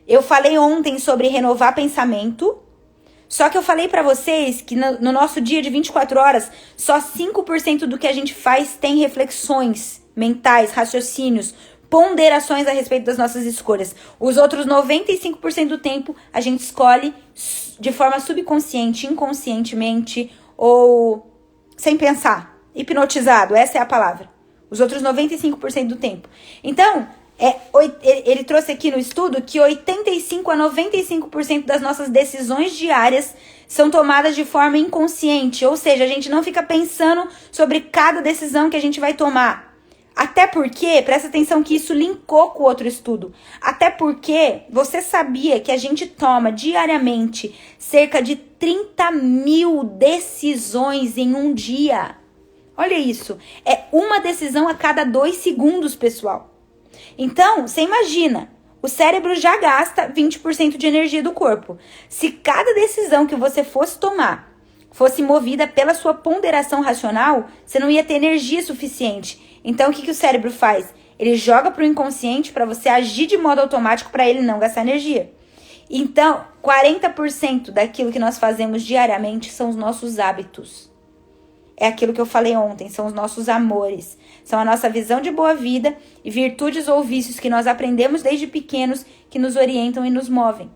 A: Eu falei ontem sobre renovar pensamento, só que eu falei pra vocês que no nosso dia de 24 horas, só 5% do que a gente faz tem reflexões mentais, raciocínios, ponderações a respeito das nossas escolhas. Os outros 95% do tempo a gente escolhe de forma subconsciente, inconscientemente ou sem pensar. Hipnotizado, essa é a palavra. Os outros 95% do tempo. Então, ele trouxe aqui no estudo que 85 a 95% das nossas decisões diárias são tomadas de forma inconsciente. Ou seja, a gente não fica pensando sobre cada decisão que a gente vai tomar. Até porque, presta atenção que isso linkou com o outro estudo. Até porque você sabia que a gente toma diariamente cerca de 30 mil decisões em um dia. Olha isso, é uma decisão a cada 2 segundos, pessoal. Então, você imagina, o cérebro já gasta 20% de energia do corpo. Se cada decisão que você fosse tomar fosse movida pela sua ponderação racional, você não ia ter energia suficiente. Então, o que o cérebro faz? Ele joga para o inconsciente para você agir de modo automático para ele não gastar energia. Então, 40% daquilo que nós fazemos diariamente são os nossos hábitos. É aquilo que eu falei ontem, são os nossos amores. São a nossa visão de boa vida e virtudes ou vícios que nós aprendemos desde pequenos que nos orientam e nos movem.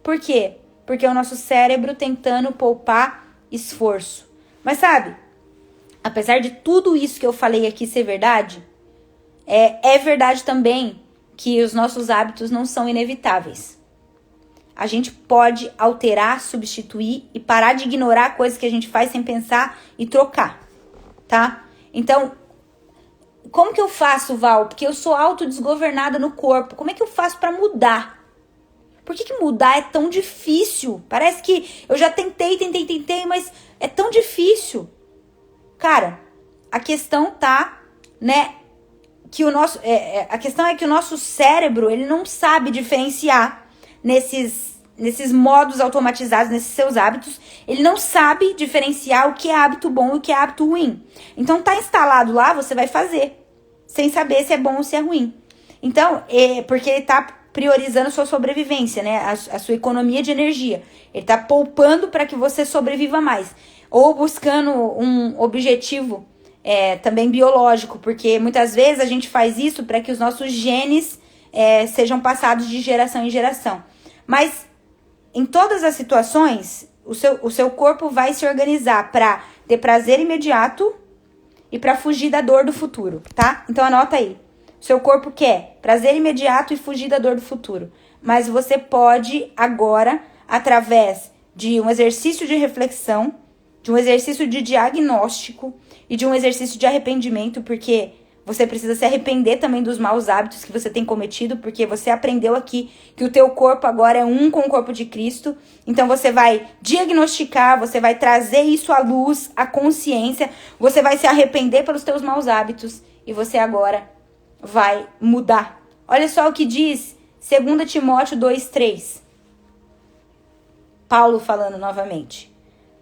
A: Por quê? Porque é o nosso cérebro tentando poupar esforço. Mas sabe, apesar de tudo isso que eu falei aqui ser verdade, é verdade também que os nossos hábitos não são inevitáveis. A gente pode alterar, substituir e parar de ignorar coisas que a gente faz sem pensar e trocar, tá? Então, como que eu faço, Val? Porque eu sou autodesgovernada no corpo. Como é que eu faço para mudar? Por que mudar é tão difícil? Parece que eu já tentei, mas é tão difícil. Cara, a questão tá, né, que a questão é que o nosso cérebro, ele não sabe diferenciar nesses modos automatizados, nesses seus hábitos, ele não sabe diferenciar o que é hábito bom e o que é hábito ruim. Então, tá instalado lá, você vai fazer. sem saber se é bom ou se é ruim. Então, porque ele tá priorizando sua sobrevivência, né? A sua economia de energia. Ele tá poupando para que você sobreviva mais. Ou buscando um objetivo também biológico, porque muitas vezes a gente faz isso para que os nossos genes sejam passados de geração em geração. Mas em todas as situações, o seu corpo vai se organizar para ter prazer imediato e para fugir da dor do futuro, tá? Então anota aí. O seu corpo quer prazer imediato e fugir da dor do futuro. Mas você pode agora, através de um exercício de reflexão, de um exercício de diagnóstico e de um exercício de arrependimento, porque você precisa se arrepender também dos maus hábitos que você tem cometido, porque você aprendeu aqui que o teu corpo agora é um com o corpo de Cristo. Então você vai diagnosticar, você vai trazer isso à luz, à consciência, você vai se arrepender pelos teus maus hábitos e você agora vai mudar. Olha só o que diz 2 Timóteo 2:3. Paulo falando novamente.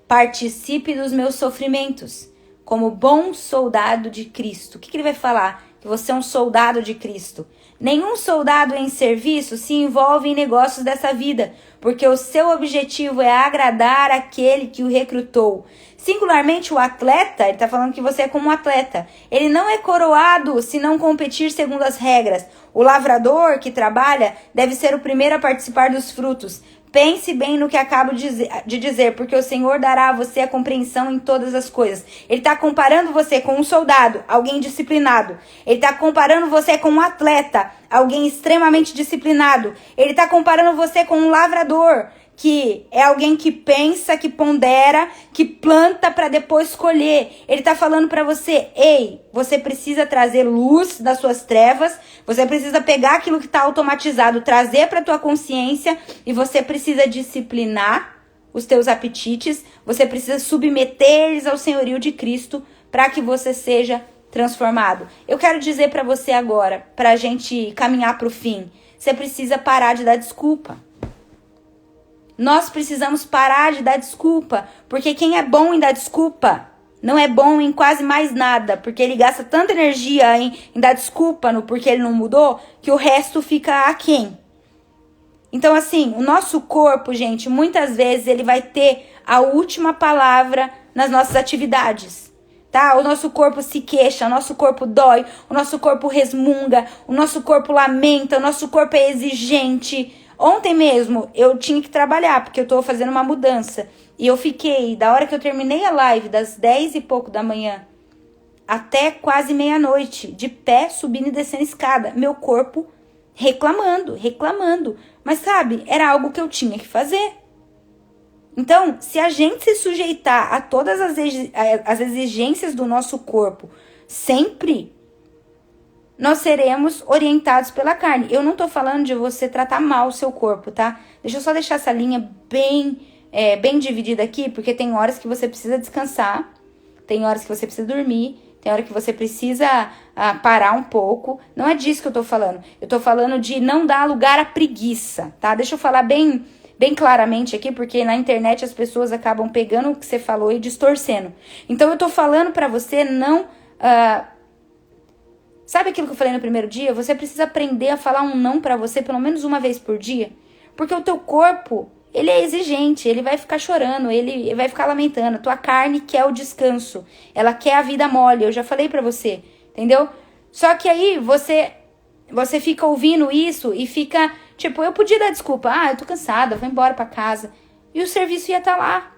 A: Participe dos meus sofrimentos, como bom soldado de Cristo. O que ele vai falar? Que você é um soldado de Cristo. Nenhum soldado em serviço se envolve em negócios dessa vida, porque o seu objetivo é agradar aquele que o recrutou. Singularmente o atleta, ele está falando que você é como um atleta. Ele não é coroado se não competir segundo as regras. O lavrador que trabalha deve ser o primeiro a participar dos frutos. Pense bem no que acabo de dizer, porque o Senhor dará a você a compreensão em todas as coisas. Ele está comparando você com um soldado, alguém disciplinado. Ele está comparando você com um atleta, alguém extremamente disciplinado. Ele está comparando você com um lavrador, que é alguém que pensa, que pondera, que planta para depois colher. Ele está falando para você, ei, você precisa trazer luz das suas trevas, você precisa pegar aquilo que está automatizado, trazer para a tua consciência, e você precisa disciplinar os teus apetites, você precisa submeter eles ao senhorio de Cristo para que você seja transformado. Eu quero dizer para você agora, para a gente caminhar para o fim, você precisa parar de dar desculpa. Nós precisamos parar de dar desculpa, porque quem é bom em dar desculpa não é bom em quase mais nada, porque ele gasta tanta energia em dar desculpa no porque ele não mudou, que o resto fica aquém. Então, assim, o nosso corpo, gente, muitas vezes ele vai ter a última palavra nas nossas atividades, tá? O nosso corpo se queixa, o nosso corpo dói, o nosso corpo resmunga, o nosso corpo lamenta, o nosso corpo é exigente. Ontem mesmo eu tinha que trabalhar, porque eu tô fazendo uma mudança. E eu fiquei, da hora que eu terminei a live, das 10 e pouco da manhã, até quase meia-noite, de pé, subindo e descendo escada. Meu corpo reclamando. Mas sabe, era algo que eu tinha que fazer. Então, se a gente se sujeitar a todas as exigências do nosso corpo, sempre, nós seremos orientados pela carne. Eu não tô falando de você tratar mal o seu corpo, tá? Deixa eu só deixar essa linha bem dividida aqui, porque tem horas que você precisa descansar, tem horas que você precisa dormir, tem hora que você precisa parar um pouco. Não é disso que eu tô falando. Eu tô falando de não dar lugar à preguiça, tá? Deixa eu falar bem claramente aqui, porque na internet as pessoas acabam pegando o que você falou e distorcendo. Então eu tô falando pra você não... Sabe aquilo que eu falei no primeiro dia? Você precisa aprender a falar um não pra você pelo menos uma vez por dia. Porque o teu corpo, ele é exigente, ele vai ficar chorando, ele vai ficar lamentando. Tua carne quer o descanso, ela quer a vida mole, eu já falei pra você, entendeu? Só que aí você fica ouvindo isso e fica, tipo, eu podia dar desculpa. Eu tô cansada, vou embora pra casa. E o serviço ia estar lá.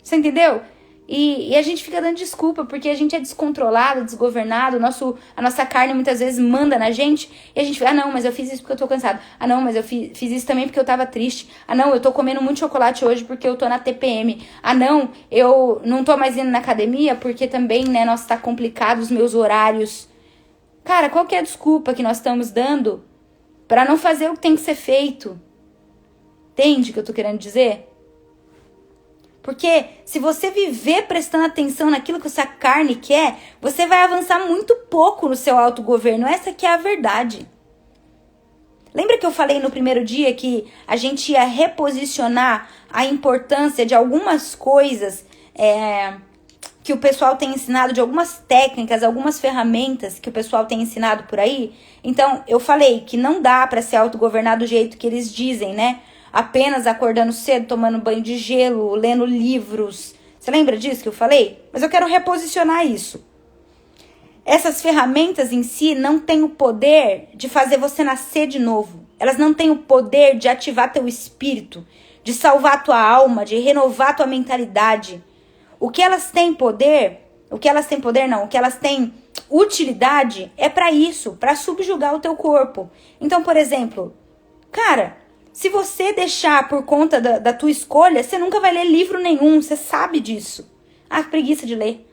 A: Você entendeu? E a gente fica dando desculpa, porque a gente é descontrolado, desgovernado, a nossa carne muitas vezes manda na gente, e a gente fala, não, mas eu fiz isso porque eu tô cansado. Não, mas eu fiz isso também porque eu tava triste. Não, eu tô comendo muito chocolate hoje porque eu tô na TPM. Não, eu não tô mais indo na academia porque também, né, nossa, tá complicado os meus horários. Cara, qual que é a desculpa que nós estamos dando pra não fazer o que tem que ser feito? Entende o que eu tô querendo dizer? Porque se você viver prestando atenção naquilo que essa carne quer, você vai avançar muito pouco no seu autogoverno. Essa que é a verdade. Lembra que eu falei no primeiro dia que a gente ia reposicionar a importância de algumas coisas que o pessoal tem ensinado, de algumas técnicas, algumas ferramentas que o pessoal tem ensinado por aí. Então, eu falei que não dá para se autogovernar do jeito que eles dizem, né? Apenas acordando cedo, tomando banho de gelo, lendo livros. Você lembra disso que eu falei? Mas eu quero reposicionar isso. Essas ferramentas em si não têm o poder de fazer você nascer de novo. Elas não têm o poder de ativar teu espírito, de salvar tua alma, de renovar tua mentalidade. O que elas têm poder, o que elas têm utilidade é para isso, para subjugar o teu corpo. Então, por exemplo, cara, se você deixar por conta da tua escolha, você nunca vai ler livro nenhum, você sabe disso. Ah, preguiça de ler.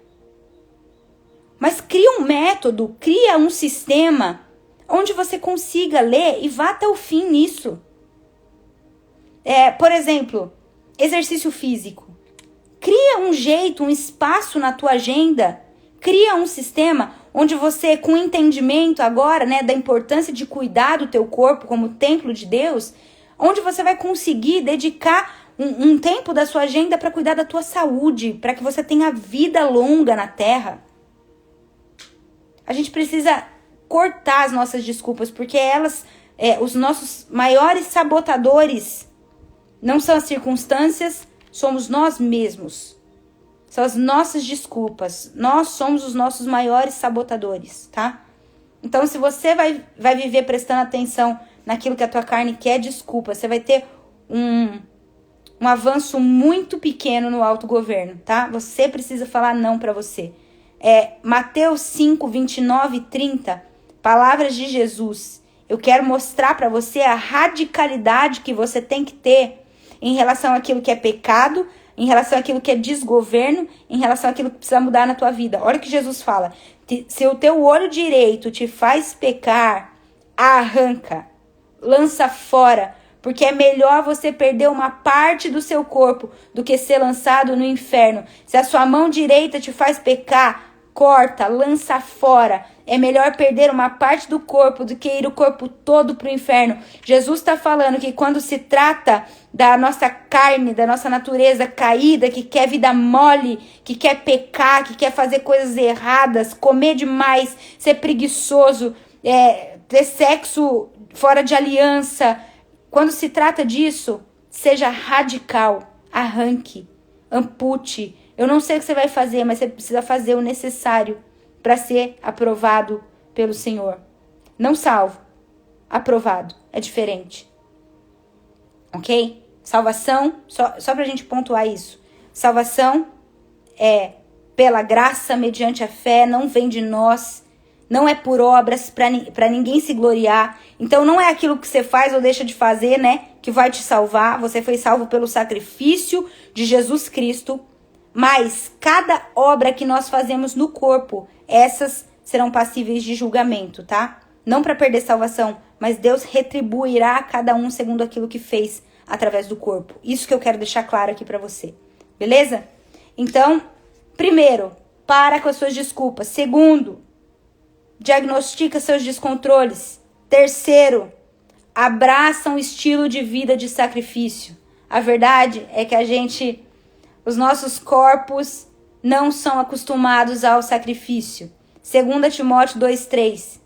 A: Mas cria um método, cria um sistema onde você consiga ler e vá até o fim nisso. Por exemplo, exercício físico. Cria um jeito, um espaço na tua agenda. Cria um sistema onde você, com entendimento agora, né, da importância de cuidar do teu corpo como templo de Deus, onde você vai conseguir dedicar um tempo da sua agenda para cuidar da tua saúde, para que você tenha vida longa na Terra. A gente precisa cortar as nossas desculpas, porque elas, os nossos maiores sabotadores, não são as circunstâncias, somos nós mesmos. São as nossas desculpas. Nós somos os nossos maiores sabotadores, tá? Então, se você vai viver prestando atenção naquilo que a tua carne quer, desculpa, você vai ter um avanço muito pequeno no autogoverno, tá? Você precisa falar não pra você. Mateus 5, 29 e 30, palavras de Jesus. Eu quero mostrar pra você a radicalidade que você tem que ter em relação àquilo que é pecado, em relação àquilo que é desgoverno, em relação àquilo que precisa mudar na tua vida. Olha o que Jesus fala. Se o teu olho direito te faz pecar, arranca, lança fora, porque é melhor você perder uma parte do seu corpo do que ser lançado no inferno. Se a sua mão direita te faz pecar, corta, lança fora. É melhor perder uma parte do corpo do que ir o corpo todo para o inferno. Jesus está falando que quando se trata da nossa carne, da nossa natureza caída, que quer vida mole, que quer pecar, que quer fazer coisas erradas, comer demais, ser preguiçoso, ter sexo fora de aliança. Quando se trata disso, seja radical, arranque, ampute. Eu não sei o que você vai fazer, mas você precisa fazer o necessário para ser aprovado pelo Senhor. Não salvo, aprovado, é diferente. Ok? Salvação, só pra gente pontuar isso. Salvação é pela graça, mediante a fé, não vem de nós, não é por obras para ninguém se gloriar. Então não é aquilo que você faz ou deixa de fazer, né, que vai te salvar. Você foi salvo pelo sacrifício de Jesus Cristo. Mas cada obra que nós fazemos no corpo, essas serão passíveis de julgamento, tá? Não para perder salvação, mas Deus retribuirá a cada um segundo aquilo que fez através do corpo. Isso que eu quero deixar claro aqui para você. Beleza? Então, primeiro, para com as suas desculpas. Segundo, diagnostica seus descontroles. Terceiro, abraça um estilo de vida de sacrifício. A verdade é que os nossos corpos não são acostumados ao sacrifício. 2 Timóteo 2,3.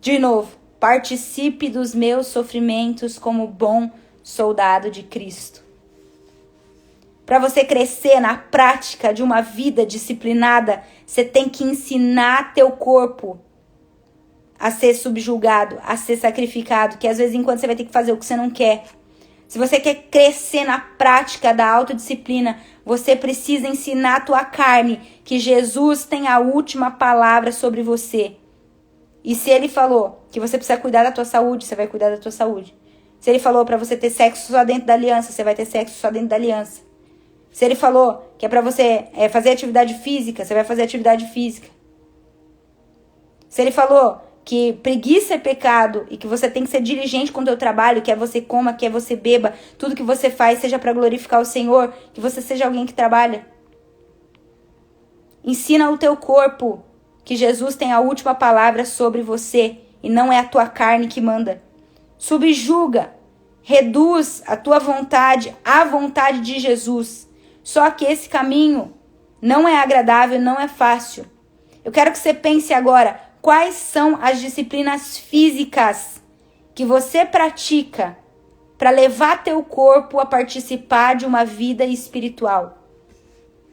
A: De novo, participe dos meus sofrimentos como bom soldado de Cristo. Para você crescer na prática de uma vida disciplinada, você tem que ensinar teu corpo a ser subjugado, a ser sacrificado, que às vezes enquanto você vai ter que fazer o que você não quer. Se você quer crescer na prática da autodisciplina, você precisa ensinar a tua carne que Jesus tem a última palavra sobre você. E se ele falou que você precisa cuidar da tua saúde, você vai cuidar da tua saúde. Se ele falou para você ter sexo só dentro da aliança, você vai ter sexo só dentro da aliança. Se ele falou que é para você fazer atividade física, você vai fazer atividade física. Se ele falou que preguiça é pecado e que você tem que ser diligente com o teu trabalho, quer você coma, quer você beba, tudo que você faz seja para glorificar o Senhor, que você seja alguém que trabalha. Ensina o teu corpo que Jesus tem a última palavra sobre você e não é a tua carne que manda. Subjuga, reduz a tua vontade à vontade de Jesus. Só que esse caminho Não é agradável, não é fácil. Eu quero que você pense agora, quais são as disciplinas físicas que você pratica para levar teu corpo a participar de uma vida espiritual?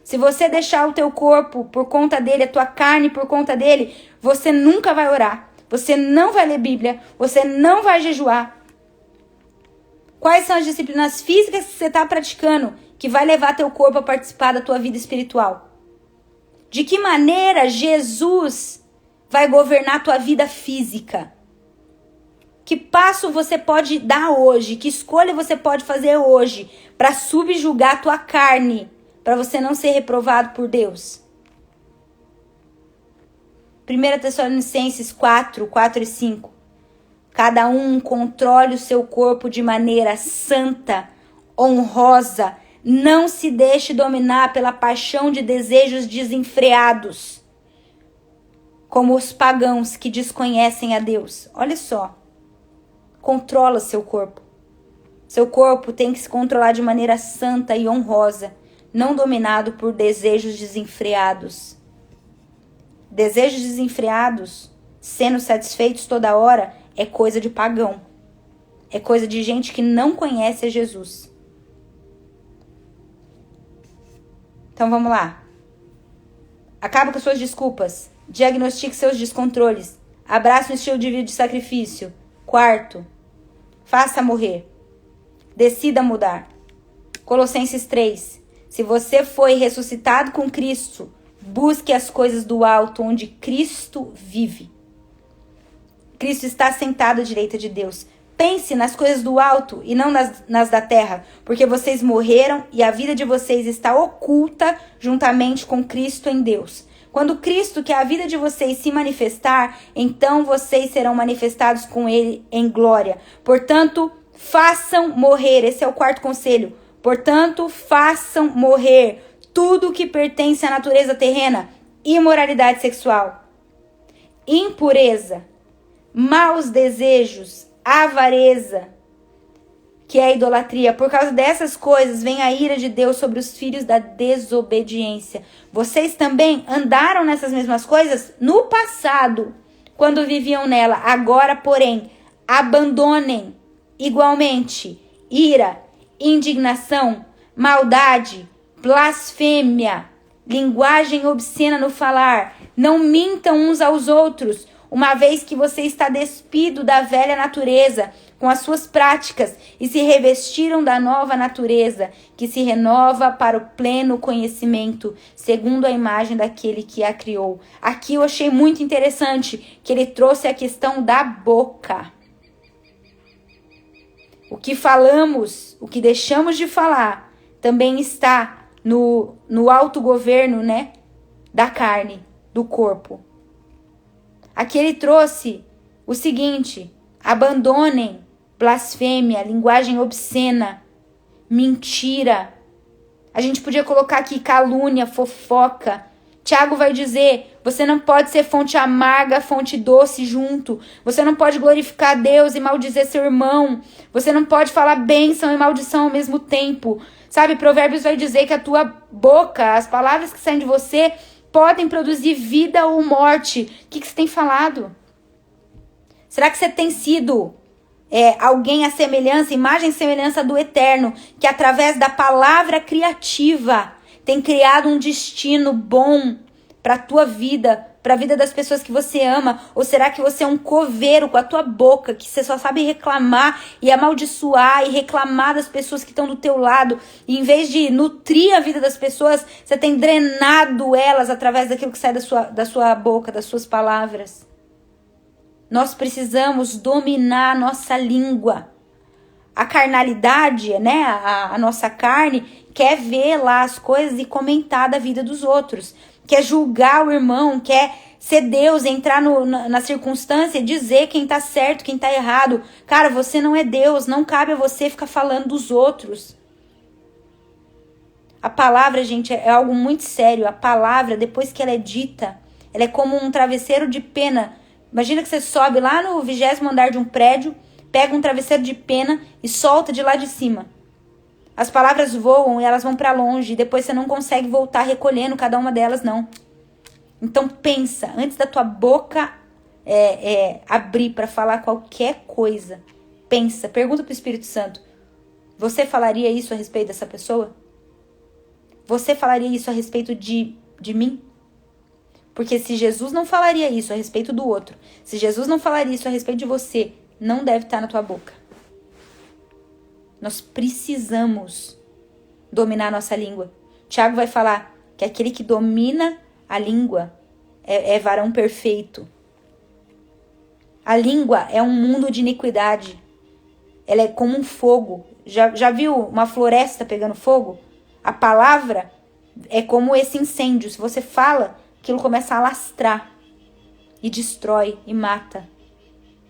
A: Se você deixar o teu corpo por conta dele, a tua carne por conta dele, você nunca vai orar, você não vai ler Bíblia, você não vai jejuar. Quais são as disciplinas físicas que você está praticando que vai levar teu corpo a participar da tua vida espiritual? De que maneira Jesus vai governar a tua vida física? Que passo você pode dar hoje? Que escolha você pode fazer hoje para subjugar a tua carne, para você não ser reprovado por Deus? 1 Tessalonicenses 4 e 5. Cada um controle o seu corpo de maneira santa, honrosa. Não se deixe dominar pela paixão de desejos desenfreados, como os pagãos que desconhecem a Deus. Olha só. Controla seu corpo. Seu corpo tem que se controlar de maneira santa e honrosa, não dominado por desejos desenfreados. Desejos desenfreados, sendo satisfeitos toda hora, é coisa de pagão. É coisa de gente que não conhece a Jesus. Então vamos lá. Acaba com suas desculpas. Diagnostique seus descontroles. Abrace um estilo de vida de sacrifício. Quarto, faça morrer. Decida mudar. Colossenses 3. Se você foi ressuscitado com Cristo, busque as coisas do alto, onde Cristo vive. Cristo está sentado à direita de Deus. Pense nas coisas do alto e não nas da terra, porque vocês morreram e a vida de vocês está oculta juntamente com Cristo em Deus. Quando Cristo, que é a vida de vocês, se manifestar, então vocês serão manifestados com Ele em glória. Portanto, façam morrer. Esse é o quarto conselho. Portanto, façam morrer tudo que pertence à natureza terrena: imoralidade sexual, impureza, maus desejos, avareza, que é a idolatria. Por causa dessas coisas vem a ira de Deus sobre os filhos da desobediência. Vocês também andaram nessas mesmas coisas no passado, quando viviam nela. Agora, porém, abandonem igualmente ira, indignação, maldade, blasfêmia, linguagem obscena no falar. Não mintam uns aos outros, uma vez que você está despido da velha natureza com as suas práticas e se revestiram da nova natureza, que se renova para o pleno conhecimento, segundo a imagem daquele que a criou. Aqui eu achei muito interessante que ele trouxe a questão da boca. O que falamos, o que deixamos de falar, também está no autogoverno, né, da carne, do corpo. Aqui ele trouxe o seguinte: abandonem blasfêmia, linguagem obscena, mentira. A gente podia colocar aqui calúnia, fofoca. Tiago vai dizer: você não pode ser fonte amarga, fonte doce junto. Você não pode glorificar a Deus e maldizer seu irmão. Você não pode falar bênção e maldição ao mesmo tempo. Sabe, Provérbios vai dizer que a tua boca, as palavras que saem de você, podem produzir vida ou morte. O que você tem falado? Será que você tem sido alguém à semelhança, imagem e semelhança do Eterno, que através da palavra criativa tem criado um destino bom para a tua vida, para a vida das pessoas que você ama? Ou será que você é um coveiro com a tua boca, que você só sabe reclamar e amaldiçoar e reclamar das pessoas que estão do teu lado, e em vez de nutrir a vida das pessoas, você tem drenado elas através daquilo que sai da sua boca, das suas palavras? Nós precisamos dominar a nossa língua. A carnalidade, né, a nossa carne, quer ver lá as coisas e comentar da vida dos outros. Quer julgar o irmão, quer ser Deus, entrar na circunstância e dizer quem tá certo, quem tá errado. Cara, você não é Deus, não cabe a você ficar falando dos outros. A palavra, gente, é algo muito sério. A palavra, depois que ela é dita, ela é como um travesseiro de pena. Imagina que você sobe lá no 20º andar de um prédio, pega um travesseiro de pena e solta de lá de cima. As palavras voam e elas vão para longe. E depois você não consegue voltar recolhendo cada uma delas, não. Então pensa, antes da tua boca abrir para falar qualquer coisa. Pensa, pergunta pro Espírito Santo. Você falaria isso a respeito dessa pessoa? Você falaria isso a respeito de mim? Porque se Jesus não falaria isso a respeito do outro, se Jesus não falaria isso a respeito de você, não deve estar na tua boca. Nós precisamos dominar a nossa língua. Tiago vai falar que aquele que domina a língua é varão perfeito. A língua é um mundo de iniquidade. Ela é como um fogo. Já viu uma floresta pegando fogo? A palavra é como esse incêndio. Se você fala, aquilo começa a alastrar e destrói e mata.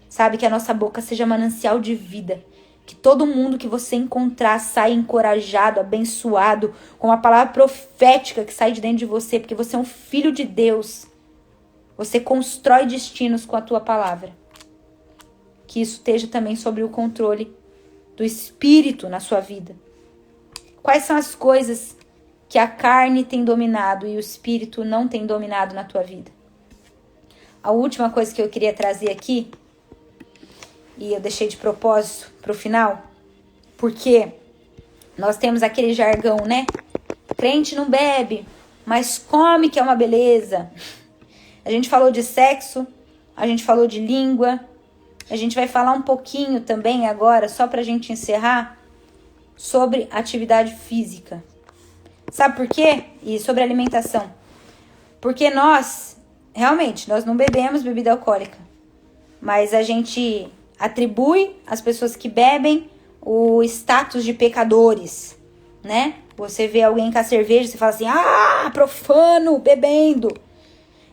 A: Sabe, que a nossa boca seja manancial de vida. Que todo mundo que você encontrar saia encorajado, abençoado, com uma palavra profética que sai de dentro de você, porque você é um filho de Deus. Você constrói destinos com a tua palavra. Que isso esteja também sobre o controle do Espírito na sua vida. Quais são as coisas que a carne tem dominado e o Espírito não tem dominado na tua vida? A última coisa que eu queria trazer aqui, e eu deixei de propósito para o final, porque nós temos aquele jargão, né? Crente não bebe, mas come, que é uma beleza. A gente falou de sexo, a gente falou de língua, a gente vai falar um pouquinho também agora, só para a gente encerrar, sobre atividade física. Sabe por quê? E sobre alimentação. Porque nós não bebemos bebida alcoólica, mas a gente atribui às pessoas que bebem o status de pecadores, né? Você vê alguém com a cerveja, você fala assim, profano, bebendo.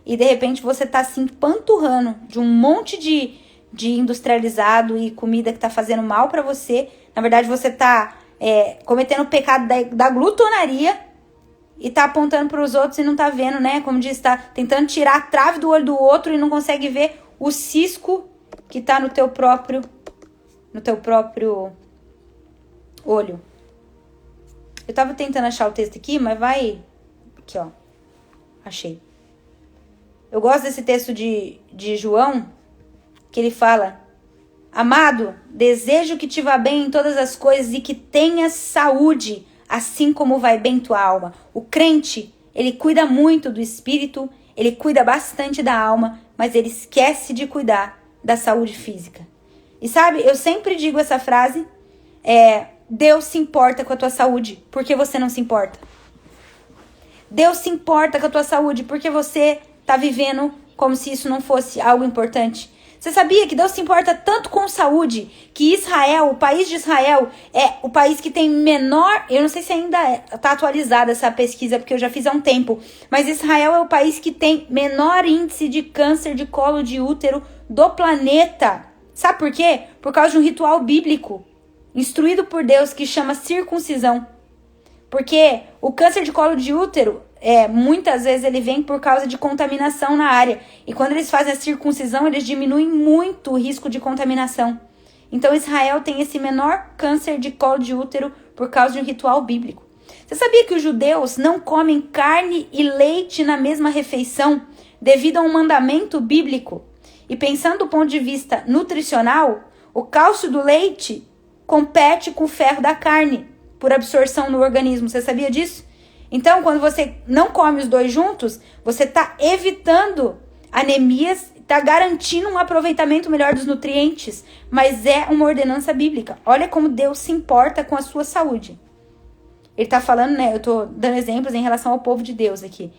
A: E de repente você tá se empanturrando de um monte de industrializado e comida que tá fazendo mal pra você. Na verdade, você tá cometendo o pecado da glutonaria e tá apontando pros outros e não tá vendo, né? Como diz, tá tentando tirar a trave do olho do outro e não consegue ver o cisco que tá no teu próprio olho. Eu tava tentando achar o texto aqui, mas vai... Aqui, ó. Achei. Eu gosto desse texto de João, que ele fala: amado, desejo que te vá bem em todas as coisas e que tenhas saúde, assim como vai bem tua alma. O crente, ele cuida muito do espírito, ele cuida bastante da alma, mas ele esquece de cuidar da saúde física. E sabe, eu sempre digo essa frase, Deus se importa com a tua saúde, porque você não se importa. Deus se importa com a tua saúde, porque você tá vivendo como se isso não fosse algo importante. Você sabia que Deus se importa tanto com saúde, que Israel, o país de Israel, é o país que tem menor... Eu não sei se ainda está atualizada essa pesquisa, porque eu já fiz há um tempo. Mas Israel é o país que tem menor índice de câncer de colo de útero do planeta. Sabe por quê? Por causa de um ritual bíblico, instruído por Deus, que chama circuncisão. Porque o câncer de colo de útero... muitas vezes ele vem por causa de contaminação na área. E quando eles fazem a circuncisão, eles diminuem muito o risco de contaminação. Então Israel tem esse menor câncer de colo de útero por causa de um ritual bíblico. Você sabia que os judeus não comem carne e leite na mesma refeição devido a um mandamento bíblico? E pensando do ponto de vista nutricional, o cálcio do leite compete com o ferro da carne por absorção no organismo. Você sabia disso? Então, quando você não come os dois juntos, você está evitando anemias, está garantindo um aproveitamento melhor dos nutrientes, mas é uma ordenança bíblica. Olha como Deus se importa com a sua saúde. Ele está falando, né? Eu estou dando exemplos em relação ao povo de Deus aqui.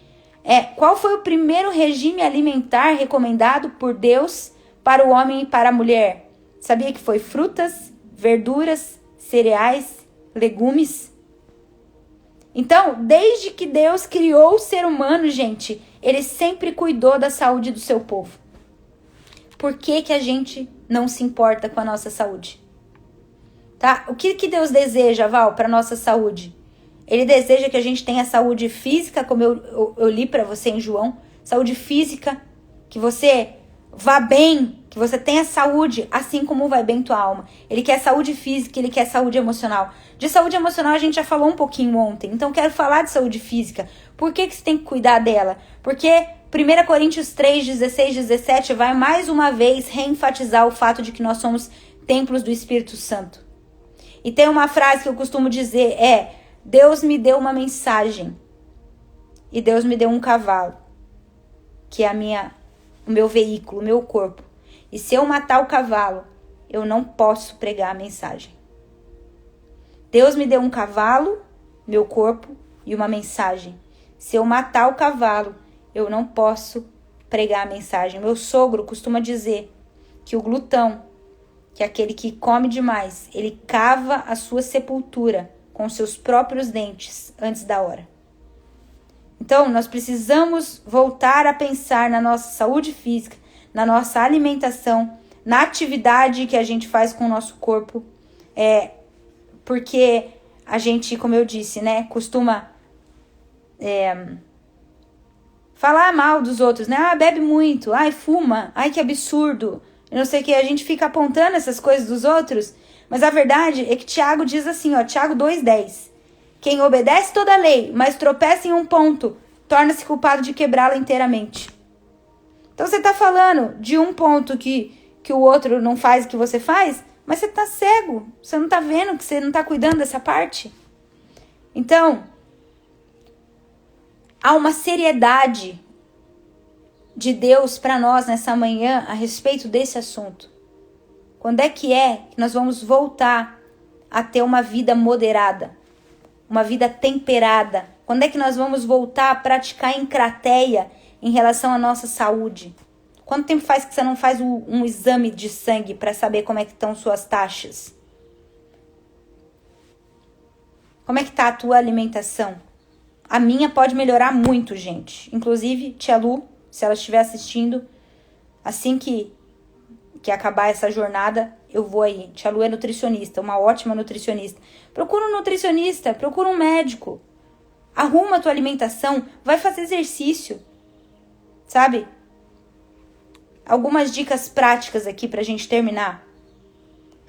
A: Qual foi o primeiro regime alimentar recomendado por Deus para o homem e para a mulher? Sabia que foi frutas, verduras, cereais, legumes? Então, desde que Deus criou o ser humano, gente, ele sempre cuidou da saúde do seu povo. Por que que a gente não se importa com a nossa saúde? Tá? O que que Deus deseja, Val, para nossa saúde? Ele deseja que a gente tenha saúde física, como eu li para você em João, saúde física, que você vá bem, que Que você tenha saúde, assim como vai bem tua alma. Ele quer saúde física, ele quer saúde emocional. De saúde emocional a gente já falou um pouquinho ontem. Então quero falar de saúde física. Por que você tem que cuidar dela? Porque 1 Coríntios 3, 16, 17 vai mais uma vez reenfatizar o fato de que nós somos templos do Espírito Santo. E tem uma frase que eu costumo dizer, Deus me deu uma mensagem. E Deus me deu um cavalo. Que é o meu veículo, o meu corpo. E se eu matar o cavalo, eu não posso pregar a mensagem. Deus me deu um cavalo, meu corpo e uma mensagem. Se eu matar o cavalo, eu não posso pregar a mensagem. Meu sogro costuma dizer que o glutão, que é aquele que come demais, ele cava a sua sepultura com seus próprios dentes antes da hora. Então, nós precisamos voltar a pensar na nossa saúde física, na nossa alimentação, na atividade que a gente faz com o nosso corpo. Porque a gente, como eu disse, né, costuma falar mal dos outros, né? Bebe muito, fuma, que absurdo. Eu não sei o que, a gente fica apontando essas coisas dos outros, mas a verdade é que Tiago diz assim, Tiago 2,10. Quem obedece toda a lei, mas tropeça em um ponto, torna-se culpado de quebrá-la inteiramente. Então você está falando de um ponto que o outro não faz o que você faz, mas você está cego, você não está vendo que você não está cuidando dessa parte. Então, há uma seriedade de Deus para nós nessa manhã a respeito desse assunto. Quando é que nós vamos voltar a ter uma vida moderada? Uma vida temperada? Quando é que nós vamos voltar a praticar encrateia em relação à nossa saúde? Quanto tempo faz que você não faz um exame de sangue para saber como é que estão suas taxas? Como é que está a tua alimentação? A minha pode melhorar muito, gente. Inclusive, tia Lu, se ela estiver assistindo, assim que acabar essa jornada, eu vou aí. Tia Lu é nutricionista, uma ótima nutricionista. Procura um nutricionista, procura um médico. Arruma a tua alimentação, vai fazer exercício. Sabe? Algumas dicas práticas aqui pra gente terminar.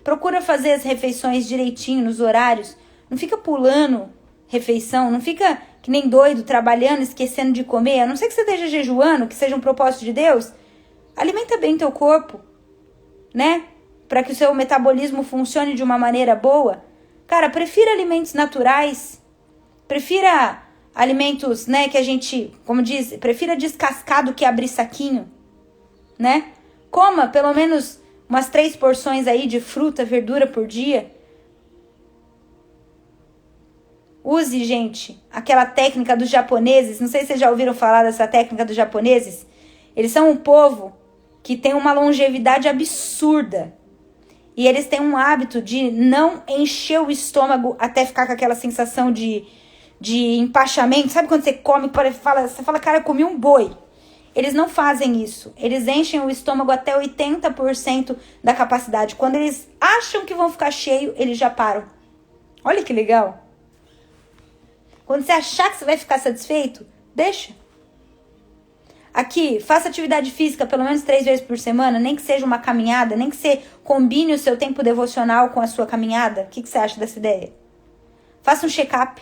A: Procura fazer as refeições direitinho, nos horários. Não fica pulando refeição, não fica que nem doido, trabalhando, esquecendo de comer. A não ser que você esteja jejuando, que seja um propósito de Deus. Alimenta bem teu corpo, né? Para que o seu metabolismo funcione de uma maneira boa. Cara, prefira alimentos naturais. Prefira alimentos, né, que a gente, como diz, prefira descascar do que abrir saquinho, né? Coma pelo menos umas 3 porções aí de fruta, verdura por dia. Use, gente, aquela técnica dos japoneses. Não sei se vocês já ouviram falar dessa técnica dos japoneses. Eles são um povo que tem uma longevidade absurda. E eles têm um hábito de não encher o estômago até ficar com aquela sensação de empachamento. Sabe quando você come, você fala, cara, eu comi um boi. Eles não fazem isso. Eles enchem o estômago até 80% da capacidade. Quando eles acham que vão ficar cheio, eles já param. Olha que legal. Quando você achar que você vai ficar satisfeito, deixa. Aqui, faça atividade física pelo menos 3 vezes por semana, nem que seja uma caminhada, nem que você combine o seu tempo devocional com a sua caminhada. O que você acha dessa ideia? Faça um check-up.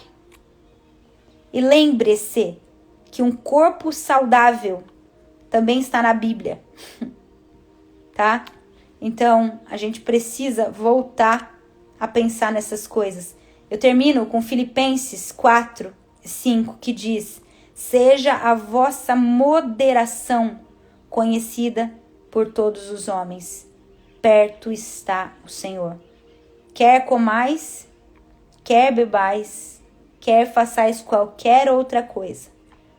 A: E lembre-se que um corpo saudável também está na Bíblia. Tá? Então, a gente precisa voltar a pensar nessas coisas. Eu termino com Filipenses 4, 5, que diz: seja a vossa moderação conhecida por todos os homens. Perto está o Senhor. Quer comais, quer bebais, quer façais qualquer outra coisa,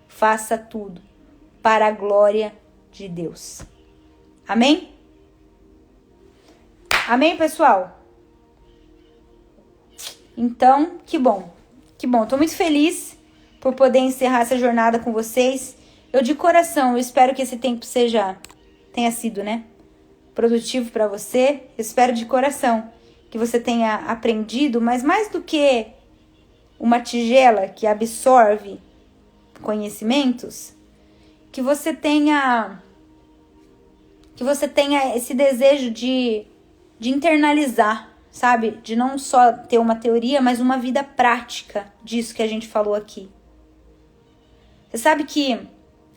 A: faça tudo para a glória de Deus. Amém? Amém, pessoal? Então, que bom. Que bom. Estou muito feliz por poder encerrar essa jornada com vocês. Eu de coração, eu espero que esse tempo tenha sido, né, produtivo para você. Eu espero de coração que você tenha aprendido, mas mais do que uma tigela que absorve conhecimentos, que você tenha que você tenha esse desejo de internalizar, sabe? De não só ter uma teoria, mas uma vida prática disso que a gente falou aqui. Você sabe que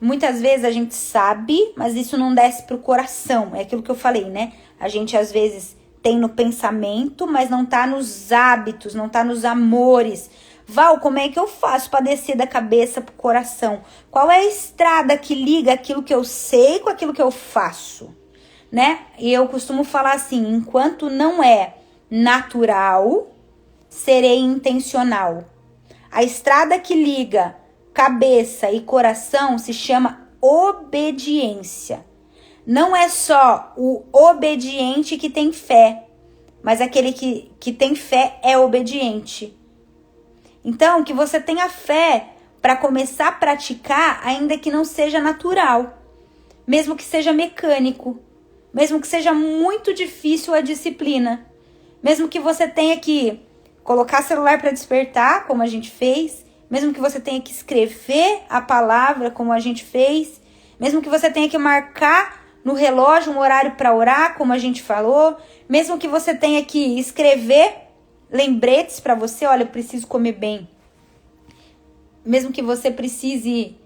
A: muitas vezes a gente sabe, mas isso não desce pro coração. É aquilo que eu falei, né? A gente às vezes tem no pensamento, mas não tá nos hábitos, não tá nos amores. Val, como é que eu faço para descer da cabeça pro coração? Qual é a estrada que liga aquilo que eu sei com aquilo que eu faço? Né? E eu costumo falar assim, enquanto não é natural, serei intencional. A estrada que liga cabeça e coração se chama obediência. Não é só o obediente que tem fé, mas aquele que tem fé é obediente. Então, que você tenha fé para começar a praticar, ainda que não seja natural, mesmo que seja mecânico, mesmo que seja muito difícil a disciplina, mesmo que você tenha que colocar celular para despertar, como a gente fez, mesmo que você tenha que escrever a palavra, como a gente fez, mesmo que você tenha que marcar no relógio um horário para orar, como a gente falou, mesmo que você tenha que escrever lembretes para você, olha, eu preciso comer bem. Mesmo que você precise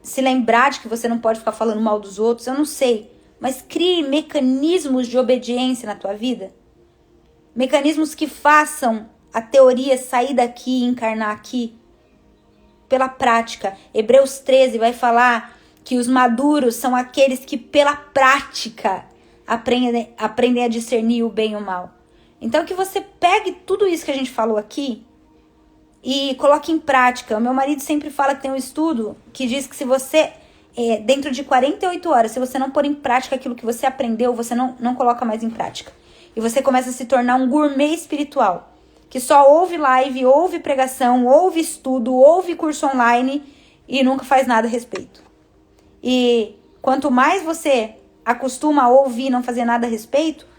A: se lembrar de que você não pode ficar falando mal dos outros, eu não sei. Mas crie mecanismos de obediência na tua vida. Mecanismos que façam a teoria sair daqui e encarnar aqui. Pela prática. Hebreus 13 vai falar que os maduros são aqueles que pela prática aprendem a discernir o bem e o mal. Então que você pegue tudo isso que a gente falou aqui e coloque em prática. O meu marido sempre fala que tem um estudo que diz que se você, dentro de 48 horas, se você não pôr em prática aquilo que você aprendeu, você não coloca mais em prática. E você começa a se tornar um gourmet espiritual, que só ouve live, ouve pregação, ouve estudo, ouve curso online e nunca faz nada a respeito. E quanto mais você acostuma a ouvir e não fazer nada a respeito,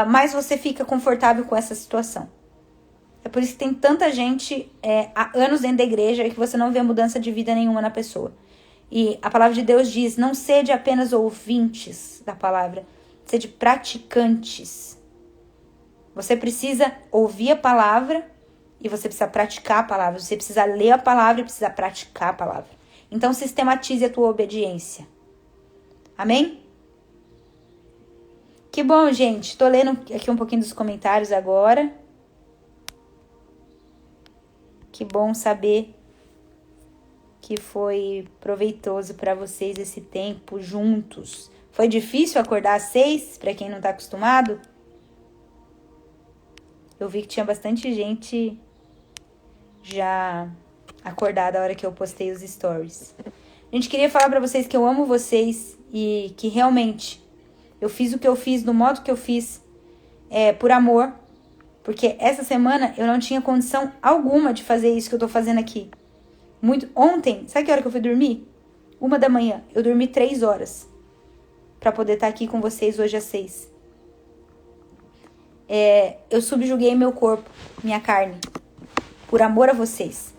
A: mais você fica confortável com essa situação. É por isso que tem tanta gente há anos dentro da igreja e que você não vê mudança de vida nenhuma na pessoa. E a palavra de Deus diz, não sede apenas ouvintes da palavra, sede praticantes. Você precisa ouvir a palavra e você precisa praticar a palavra. Você precisa ler a palavra e precisa praticar a palavra. Então sistematize a tua obediência. Amém? Que bom, gente. Tô lendo aqui um pouquinho dos comentários agora. Que bom saber que foi proveitoso para vocês esse tempo juntos. Foi difícil acordar às 6, para quem não tá acostumado? Eu vi que tinha bastante gente já acordada a hora que eu postei os stories. Gente, queria falar para vocês que eu amo vocês e que realmente eu fiz o que eu fiz, do modo que eu fiz, por amor. Porque essa semana eu não tinha condição alguma de fazer isso que eu tô fazendo aqui. Ontem, sabe que hora que eu fui dormir? 1 da manhã. Eu dormi 3 horas. Pra poder estar aqui com vocês hoje às 6. Eu subjuguei meu corpo, minha carne. Por amor a vocês.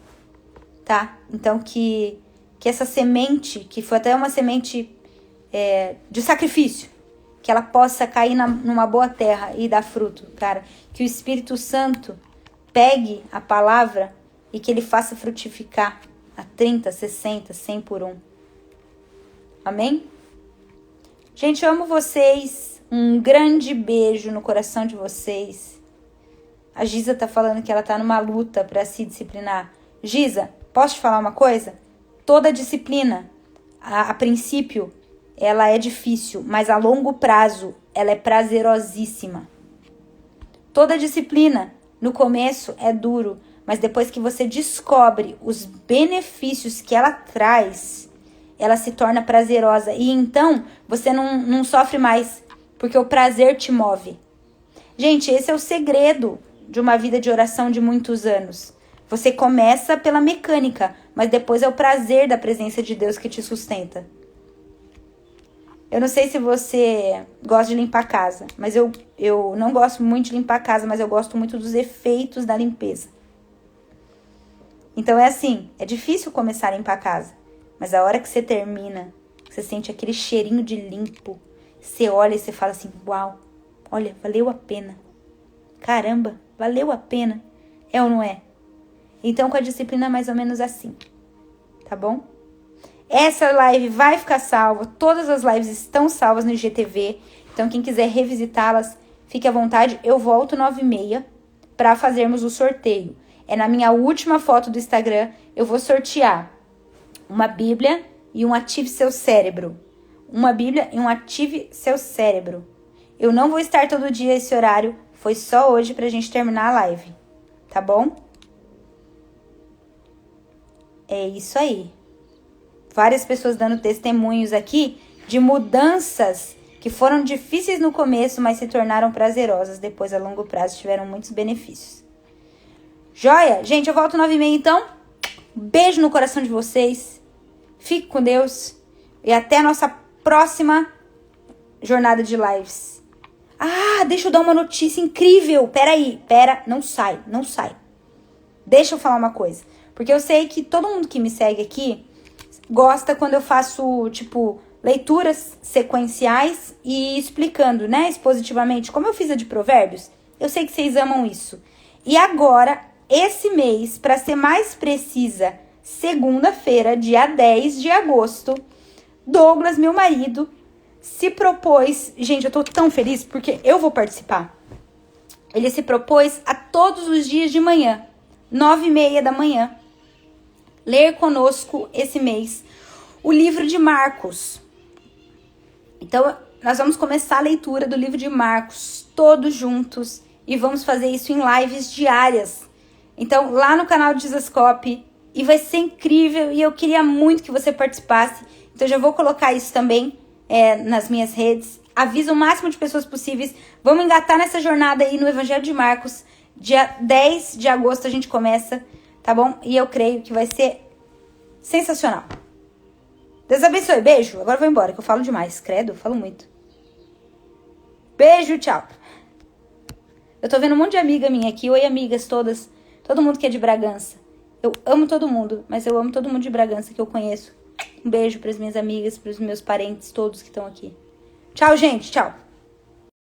A: Tá? Então que essa semente, que foi até uma semente de sacrifício, que ela possa cair numa boa terra e dar fruto, cara. Que o Espírito Santo pegue a palavra e que ele faça frutificar a 30, 60, 100 por 1. Amém? Gente, eu amo vocês. Um grande beijo no coração de vocês. A Giza tá falando que ela tá numa luta para se disciplinar. Giza, posso te falar uma coisa? Toda disciplina, a princípio, ela é difícil, mas a longo prazo ela é prazerosíssima. Toda disciplina, no começo, é duro, mas depois que você descobre os benefícios que ela traz, ela se torna prazerosa. E então, você não sofre mais, porque o prazer te move. Gente, esse é o segredo de uma vida de oração de muitos anos. Você começa pela mecânica, mas depois é o prazer da presença de Deus que te sustenta. Eu não sei se você gosta de limpar a casa, mas eu não gosto muito de limpar a casa, mas eu gosto muito dos efeitos da limpeza. Então é assim, é difícil começar a limpar a casa, mas a hora que você termina Você sente aquele cheirinho de limpo. Você olha e você fala assim, uau, olha, valeu a pena. Caramba, valeu a pena. É ou não é? Então, com a disciplina é mais ou menos assim. Tá bom? Essa live vai ficar salva. Todas as lives estão salvas no IGTV. Então, quem quiser revisitá-las, fique à vontade. Eu volto 9h30 para fazermos o sorteio. É na minha última foto do Instagram. Eu vou sortear uma Bíblia e um Ative Seu Cérebro. Uma Bíblia e um Ative Seu Cérebro. Eu não vou estar todo dia esse horário. Foi só hoje pra gente terminar a live. Tá bom? É isso aí. Várias pessoas dando testemunhos aqui de mudanças que foram difíceis no começo, mas se tornaram prazerosas. Depois, a longo prazo, tiveram muitos benefícios. Joia? Gente, eu volto 9h30, então. Beijo no coração de vocês. Fique com Deus. E até a nossa próxima jornada de lives. Ah, deixa eu dar uma notícia incrível. Pera, não sai. Deixa eu falar uma coisa. Porque eu sei que todo mundo que me segue aqui gosta quando eu faço, tipo, leituras sequenciais e explicando, né, expositivamente, como eu fiz a de Provérbios. Eu sei que vocês amam isso. E agora, esse mês, para ser mais precisa, segunda-feira, dia 10 de agosto, Douglas, meu marido, se propôs... Gente, eu tô tão feliz porque eu vou participar. Ele se propôs a todos os dias de manhã, 9h30 da manhã, ler conosco esse mês o livro de Marcos. Então, nós vamos começar a leitura do livro de Marcos, todos juntos, e vamos fazer isso em lives diárias. Então, lá no canal de Jesuscope, e vai ser incrível, e eu queria muito que você participasse. Então, já vou colocar isso também nas minhas redes. Avisa o máximo de pessoas possíveis. Vamos engatar nessa jornada aí no Evangelho de Marcos. Dia 10 de agosto a gente começa, tá bom? E eu creio que vai ser sensacional. Deus abençoe. Beijo. Agora eu vou embora, que eu falo demais. Credo, eu falo muito. Beijo, tchau. Eu tô vendo um monte de amiga minha aqui. Oi, amigas todas. Todo mundo que é de Bragança. Eu amo todo mundo, mas eu amo todo mundo de Bragança que eu conheço. Um beijo pras minhas amigas, pros meus parentes, todos que estão aqui. Tchau, gente. Tchau.